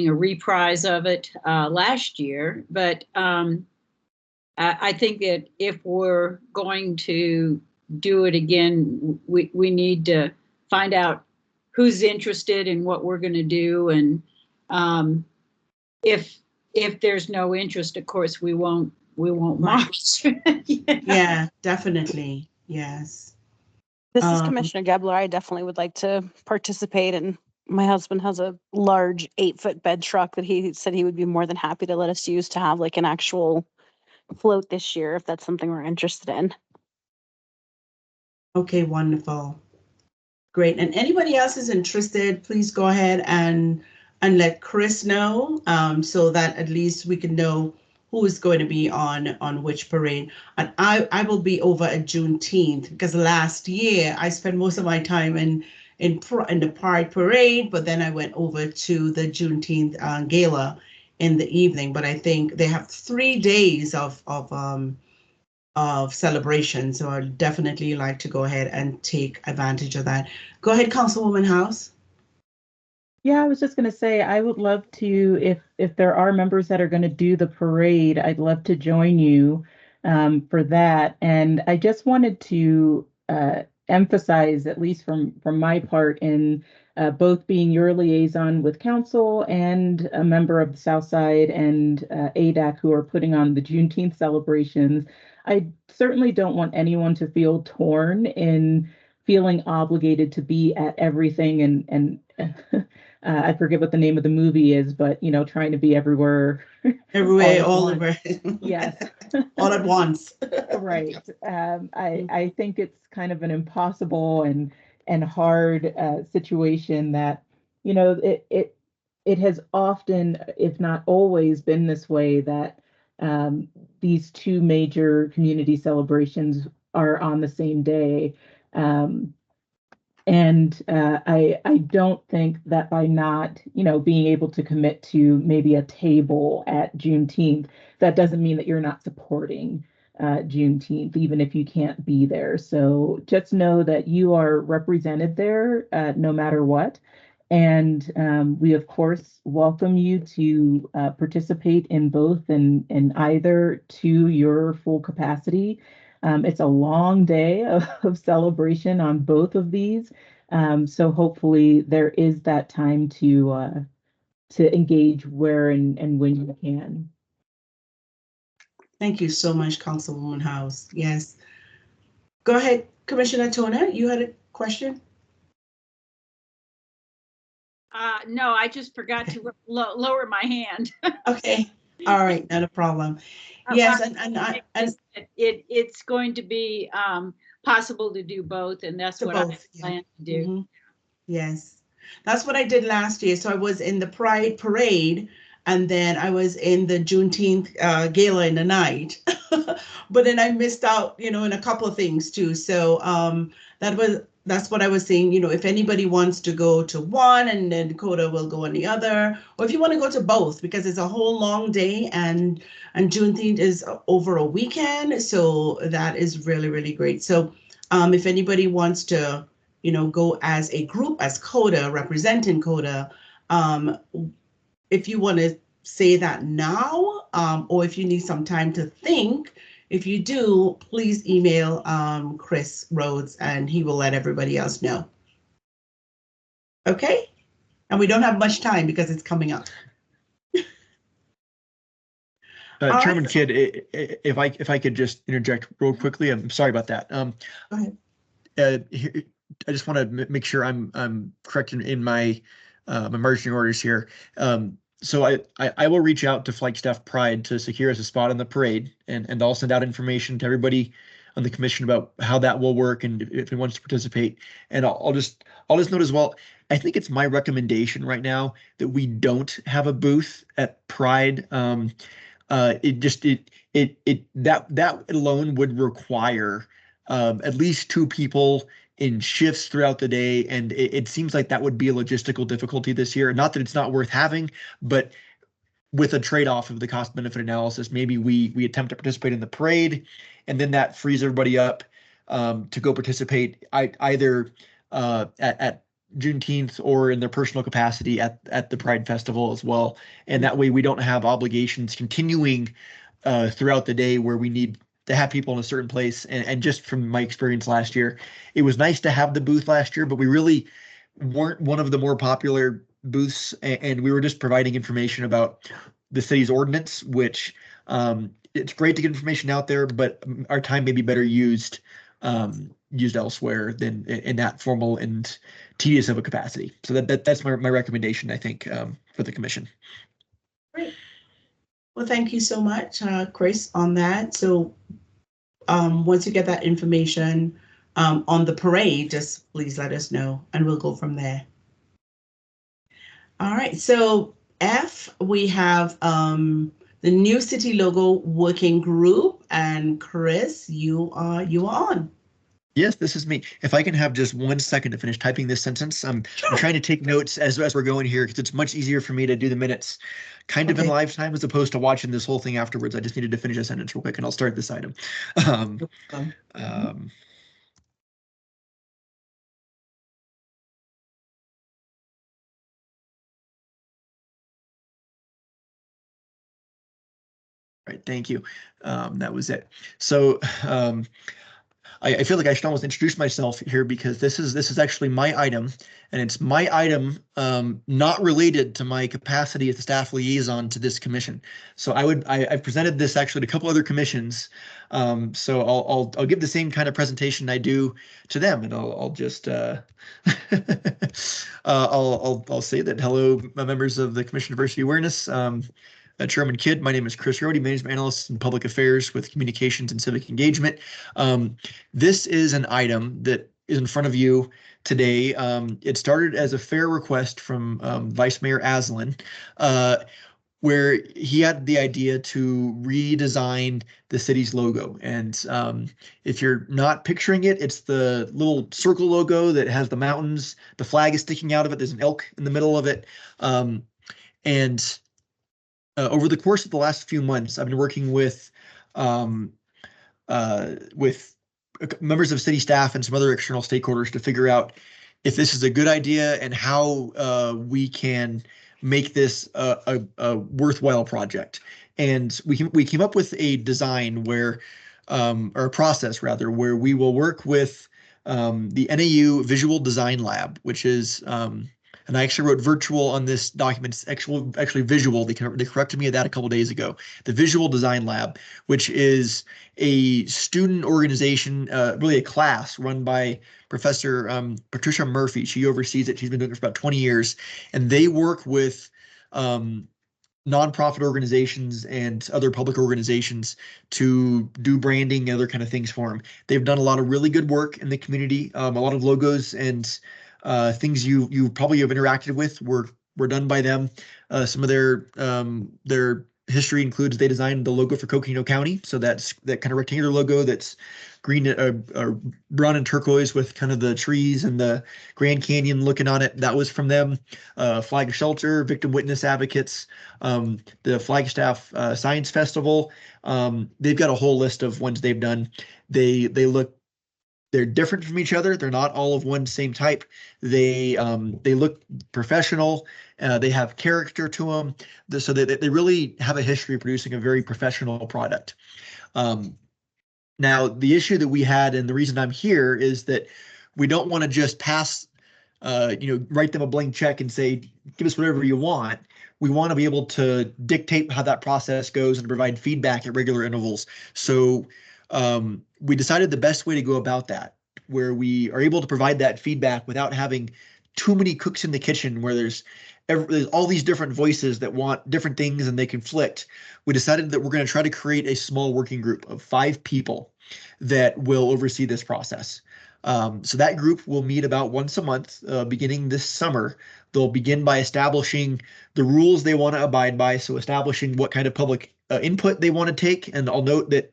a reprise of it last year, but I think that if we're going to do it again, we need to find out who's interested in what we're going to do, and if there's no interest, of course, we won't march. Yeah, definitely. Yes. This is Commissioner Gebler. I definitely would like to participate, and my husband has a large 8-foot bed truck that he said he would be more than happy to let us use to have like an actual float this year, if that's something we're interested in. Okay, wonderful. Great. And anybody else is interested, please go ahead and let Chris know, so that at least we can know who is going to be on which parade. And I will be over at Juneteenth, because last year I spent most of my time in the Pride Parade, but then I went over to the Juneteenth gala in the evening. But I think they have 3 days of celebration. So I'd definitely like to go ahead and take advantage of that. Go ahead, Councilwoman House. Yeah, I was just going to say, I would love to, if there are members that are going to do the parade, I'd love to join you for that. And I just wanted to emphasize, at least from my part, in both being your liaison with council and a member of the Southside and ADAC, who are putting on the Juneteenth celebrations. I certainly don't want anyone to feel torn in feeling obligated to be at everything, and I forget what the name of the movie is, but trying to be everywhere. Everywhere, all over. Yes. All at once. Right. I think it's kind of an impossible and hard situation that, it has often, if not always, been this way, that these two major community celebrations are on the same day. I don't think that by not, being able to commit to maybe a table at Juneteenth, that doesn't mean that you're not supporting Juneteenth, even if you can't be there. So just know that you are represented there no matter what. And we, of course, welcome you to participate in both and either to your full capacity. It's a long day of celebration on both of these. So hopefully there is that time to engage where and when you can. Thank you so much, Councilwoman House. Yes. Go ahead, Commissioner Tona, you had a question? No, I just forgot to lower my hand. Okay. All right, not a problem. Yes, It's going to be possible to do both, and that's what I plan to do. Mm-hmm. Yes, that's what I did last year. So I was in the Pride Parade, and then I was in the Juneteenth gala in the night. But then I missed out, in a couple of things too. So that's what I was saying. If anybody wants to go to one and then Dakota will go on the other, or if you want to go to both, because it's a whole long day and Juneteenth is over a weekend. So that is really, really great. So if anybody wants to, go as a group, as CODA, representing CODA, if you want to say that now, or if you need some time to think, if you do, please email Chris Rhodes and he will let everybody else know. Okay? And we don't have much time because it's coming up. Chairman Kidd, if I could just interject real quickly, I'm sorry about that. Go ahead. I just want to make sure I'm correct in my my marching orders here. So I will reach out to Flagstaff Pride to secure us a spot in the parade, and I'll send out information to everybody on the commission about how that will work and if he wants to participate. And I'll just note as well, I think it's my recommendation right now that we don't have a booth at Pride. That alone would require at least two people in shifts throughout the day, and it seems like that would be a logistical difficulty this year. Not that it's not worth having, but with a trade-off of the cost-benefit analysis, maybe we attempt to participate in the parade, and then that frees everybody up to go participate either at Juneteenth or in their personal capacity at the Pride Festival as well. And that way we don't have obligations continuing throughout the day where we need to have people in a certain place. And just from my experience last year, it was nice to have the booth last year, but we really weren't one of the more popular booths, and we were just providing information about the city's ordinance, which it's great to get information out there, but our time may be better used elsewhere than in that formal and tedious of a capacity. So that's my recommendation, I think, for the commission. Great. Well, thank you so much, Chris, on that. So once you get that information on the parade, just please let us know and we'll go from there. All right, so F, we have the new city logo working group, and Chris, you are on. Yes, this is me. If I can have just 1 second to finish typing this sentence, I'm trying to take notes as we're going here because it's much easier for me to do the minutes kind of in live time as opposed to watching this whole thing afterwards. I just needed to finish a sentence real quick and I'll start this item. Right, thank you. That was it. So I feel like I should almost introduce myself here because this is actually my item, and it's my item not related to my capacity as the staff liaison to this commission. So I've presented this actually to a couple other commissions. So I'll give the same kind of presentation I do to them, and I'll just I'll say that hello, members of the Commission on Diversity Awareness. Chairman Kidd, my name is Chris Rohde, Management Analyst in Public Affairs with Communications and Civic Engagement. This is an item that is in front of you today. It started as a fair request from Vice Mayor Aslan. where he had the idea to redesign the city's logo. And if you're not picturing it, it's the little circle logo that has the mountains. The flag is sticking out of it. There's an elk in the middle of it. And over the course of the last few months, I've been working with members of city staff and some other external stakeholders to figure out if this is a good idea and how we can make this a worthwhile project. And we came up with a design where, or a process rather, where we will work with the NAU Visual Design Lab, which is, and I actually wrote virtual on this document. It's actually visual. They corrected me at that a couple days ago. The Visual Design Lab, which is a student organization, really a class run by Professor Patricia Murphy. She oversees it. She's been doing it for about 20 years. And they work with nonprofit organizations and other public organizations to do branding and other kind of things for them. They've done a lot of really good work in the community. A lot of logos and things you probably have interacted with were done by them. Some of their history includes they designed the logo for Coconino County. So that's that kind of rectangular logo that's green, brown and turquoise with kind of the trees and the Grand Canyon looking on it. That was from them. Flag Shelter, Victim Witness Advocates, the Flagstaff Science Festival. They've got a whole list of ones they've done. They're different from each other. They're not all of one same type. They look professional. They have character to them. So they really have a history of producing a very professional product. Now, the issue that we had, and the reason I'm here, is that we don't want to just pass, write them a blank check and say, give us whatever you want. We want to be able to dictate how that process goes and provide feedback at regular intervals. So we decided the best way to go about that, where we are able to provide that feedback without having too many cooks in the kitchen, where there's all these different voices that want different things and they conflict. We decided that we're going to try to create a small working group of 5 people that will oversee this process. So that group will meet about once a month, beginning this summer. They'll begin by establishing the rules they want to abide by. So establishing what kind of public input they want to take. And I'll note that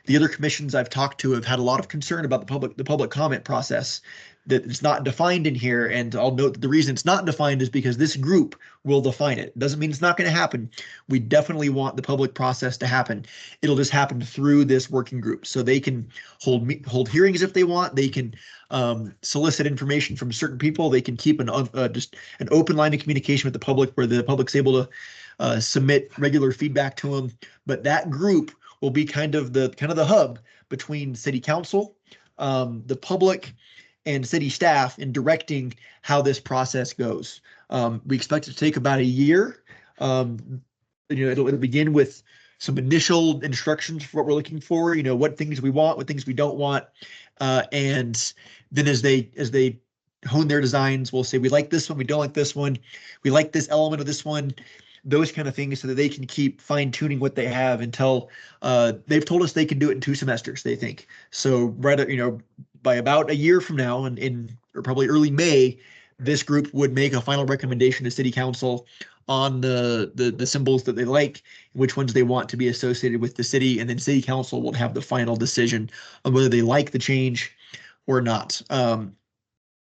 the other commissions I've talked to have had a lot of concern about the public comment process, that it's not defined in here. And I'll note that the reason it's not defined is because this group will define it. Doesn't mean it's not going to happen. We definitely want the public process to happen. It'll just happen through this working group. So they can hold hearings if they want. They can solicit information from certain people. They can keep just an open line of communication with the public, where the public's able to submit regular feedback to them. But that group will be kind of the hub between city council, the public, and city staff in directing how this process goes. We expect it to take about a year. It'll begin with some initial instructions for what we're looking for. What things we want, what things we don't want, and then as they hone their designs, we'll say we like this one, we don't like this one, we like this element of this one. Those kind of things, so that they can keep fine tuning what they have until they've told us they can do it in 2 semesters, they think. So by about a year from now, or probably early May, this group would make a final recommendation to city council on the symbols that they like, which ones they want to be associated with the city, and then city council will have the final decision on whether they like the change or not. I'll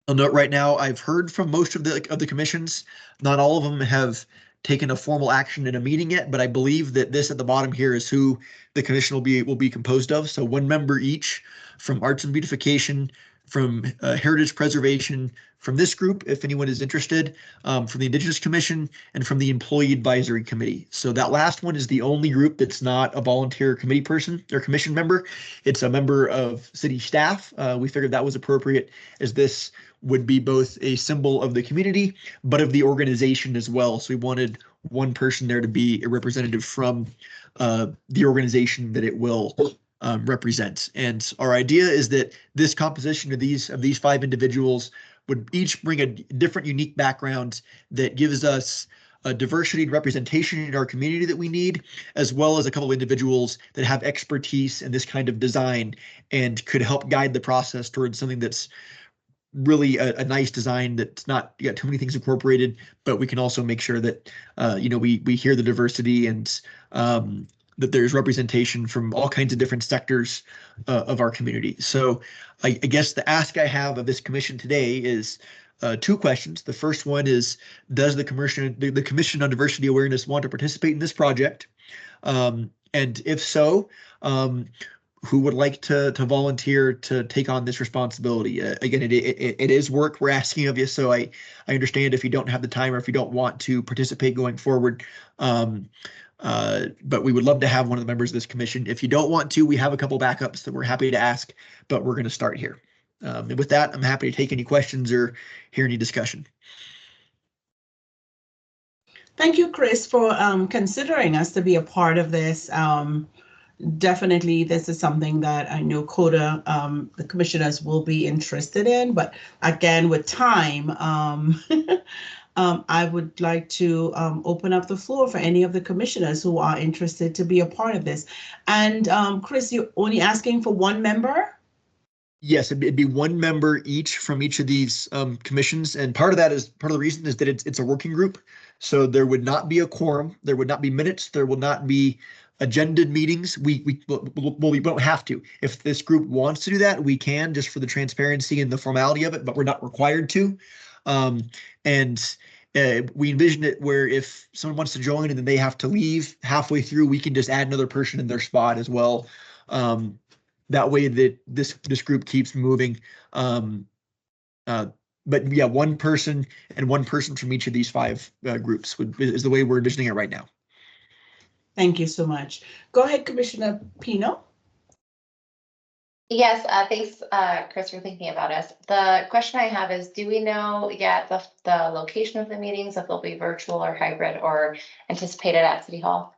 note right now, I've heard from most of the commissions. Not all of them have taken a formal action in a meeting yet, but I believe that this at the bottom here is who the commission will be composed of. So 1 member each from Arts and Beautification, from Heritage Preservation, from this group, if anyone is interested, from the Indigenous Commission, and from the Employee Advisory Committee. So that last one is the only group that's not a volunteer committee person or commission member. It's a member of city staff. We figured that was appropriate, as this would be both a symbol of the community, but of the organization as well. So we wanted one person there to be a representative from the organization that it will represent. And our idea is that this composition of these 5 individuals would each bring a different, unique background that gives us a diversity and representation in our community that we need, as well as a couple of individuals that have expertise in this kind of design and could help guide the process towards something that's really a nice design that's not got too many things incorporated, but we can also make sure that we hear the diversity and that there's representation from all kinds of different sectors of our community. So I guess the ask I have of this commission today is two questions. The first one is, does the Commission on Diversity Awareness want to participate in this project? And if so, who would like to volunteer to take on this responsibility? Again, it is work we're asking of you, so I understand if you don't have the time or if you don't want to participate going forward. But we would love to have one of the members of this commission. If you don't want to, we have a couple backups that we're happy to ask, but we're going to start here. And with that, I'm happy to take any questions or hear any discussion. Thank you, Chris, for considering us to be a part of this. Definitely, this is something that I know CODA, the commissioners will be interested in, but again, with time, I would like to open up the floor for any of the commissioners who are interested to be a part of this. And Chris, you're only asking for one member? Yes, it'd be one member each from each of these commissions, and part of the reason is that it's a working group, so there would not be a quorum, there would not be minutes, there will not be agended meetings. We don't have to. If this group wants to do that, we can, just for the transparency and the formality of it, but we're not required to. And we envision it where if someone wants to join and then they have to leave halfway through, we can just add another person in their spot as well. That way that this group keeps moving. But yeah, one person and one person from each of these five groups is the way we're envisioning it right now. Thank you so much. Go ahead, Commissioner Pino. Yes, thanks, Chris, for thinking about us. The question I have is, do we know yet the location of the meetings, if they'll be virtual or hybrid or anticipated at City Hall?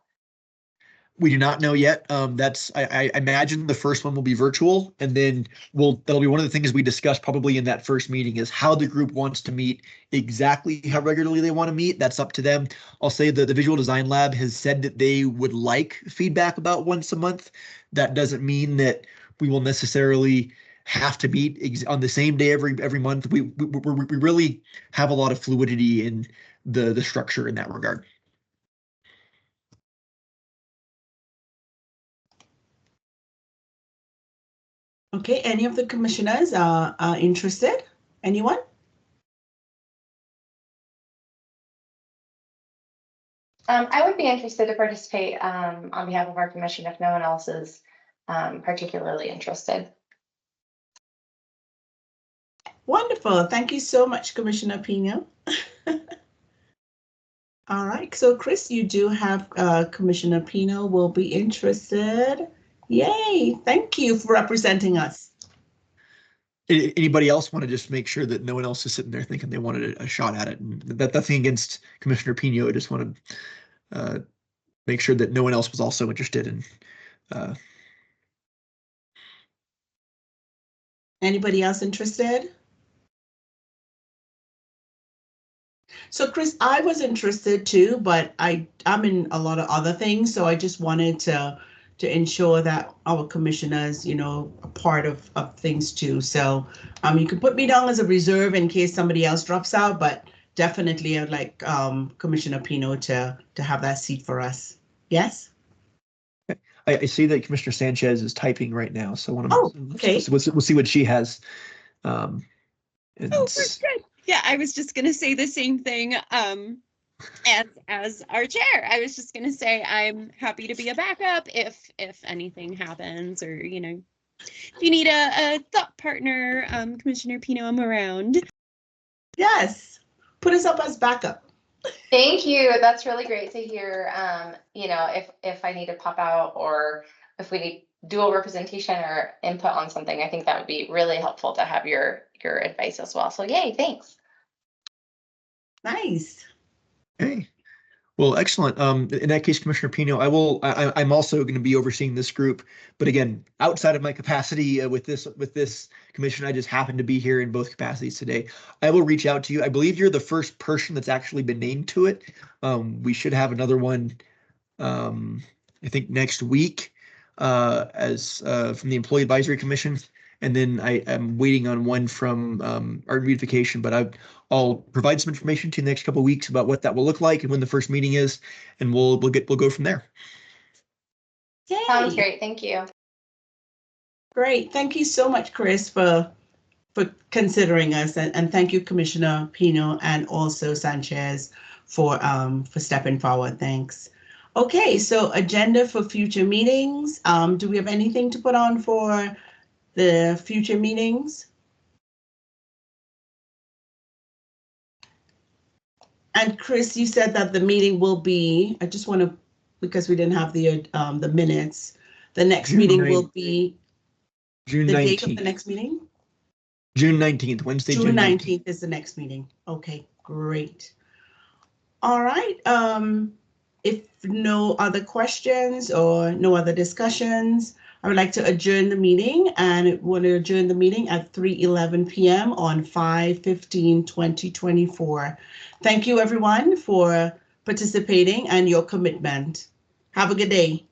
We do not know yet. I imagine the first one will be virtual, and then that'll be one of the things we discuss probably in that first meeting is how the group wants to meet, exactly how regularly they want to meet. That's up to them. I'll say that the Visual Design Lab has said that they would like feedback about once a month. That doesn't mean that we will necessarily have to meet on the same day every month. We really have a lot of fluidity in the structure in that regard. Okay, any of the commissioners are interested? Anyone? I would be interested to participate on behalf of our commission if no one else is particularly interested. Wonderful. Thank you so much, Commissioner Pino. All right, so Chris, you do have Commissioner Pino will be interested. Yay, thank you for representing us. Anybody else want to just make sure that no one else is sitting there thinking they wanted a shot at it? And that's nothing against Commissioner Pino. I just want to make sure that no one else was also interested in. Anybody else interested? So Chris, I was interested too, but I'm in a lot of other things. So I just wanted to ensure that our commissioners, are part of things too. So you can put me down as a reserve in case somebody else drops out, but definitely I'd like Commissioner Pino to have that seat for us. Yes? I see that Commissioner Sanchez is typing right now. So okay. We'll see what she has. Oh, we're good. Yeah, I was just going to say the same thing as our chair. I was just going to say I'm happy to be a backup if anything happens, or if you need a thought partner, Commissioner Pino, I'm around. Yes, put us up as backup. Thank you. That's really great to hear. If I need to pop out or if we need dual representation or input on something, I think that would be really helpful to have your advice as well. So yay, thanks. Nice. Hey, well, excellent. In that case, Commissioner Pino, I'm also going to be overseeing this group, but again, outside of my capacity with this commission, I just happen to be here in both capacities today. I will reach out to you. I believe you're the first person that's actually been named to it. We should have another one, I think next week. as from the Employee Advisory Commission. And then I am waiting on one from our beautification, but I'll provide some information to you the next couple of weeks about what that will look like and when the first meeting is, and we'll go from there. Sounds Yay. great. Thank you. Great. Thank you so much, Chris, for considering us, and thank you, Commissioner Pino, and also Sanchez for stepping forward. Thanks. Okay, so agenda for future meetings. Do we have anything to put on for the future meetings? And Chris, you said that the meeting will be, I just want to, because we didn't have the minutes, the next meeting will be June the 19th. date of the next meeting? June 19th, Wednesday, June 19th is the next meeting. Okay, great. All right. If no other questions or no other discussions, I would like to adjourn the meeting, and want to adjourn the meeting at 3:11 p.m. on 5/15/2024. Thank you, everyone, for participating and your commitment. Have a good day.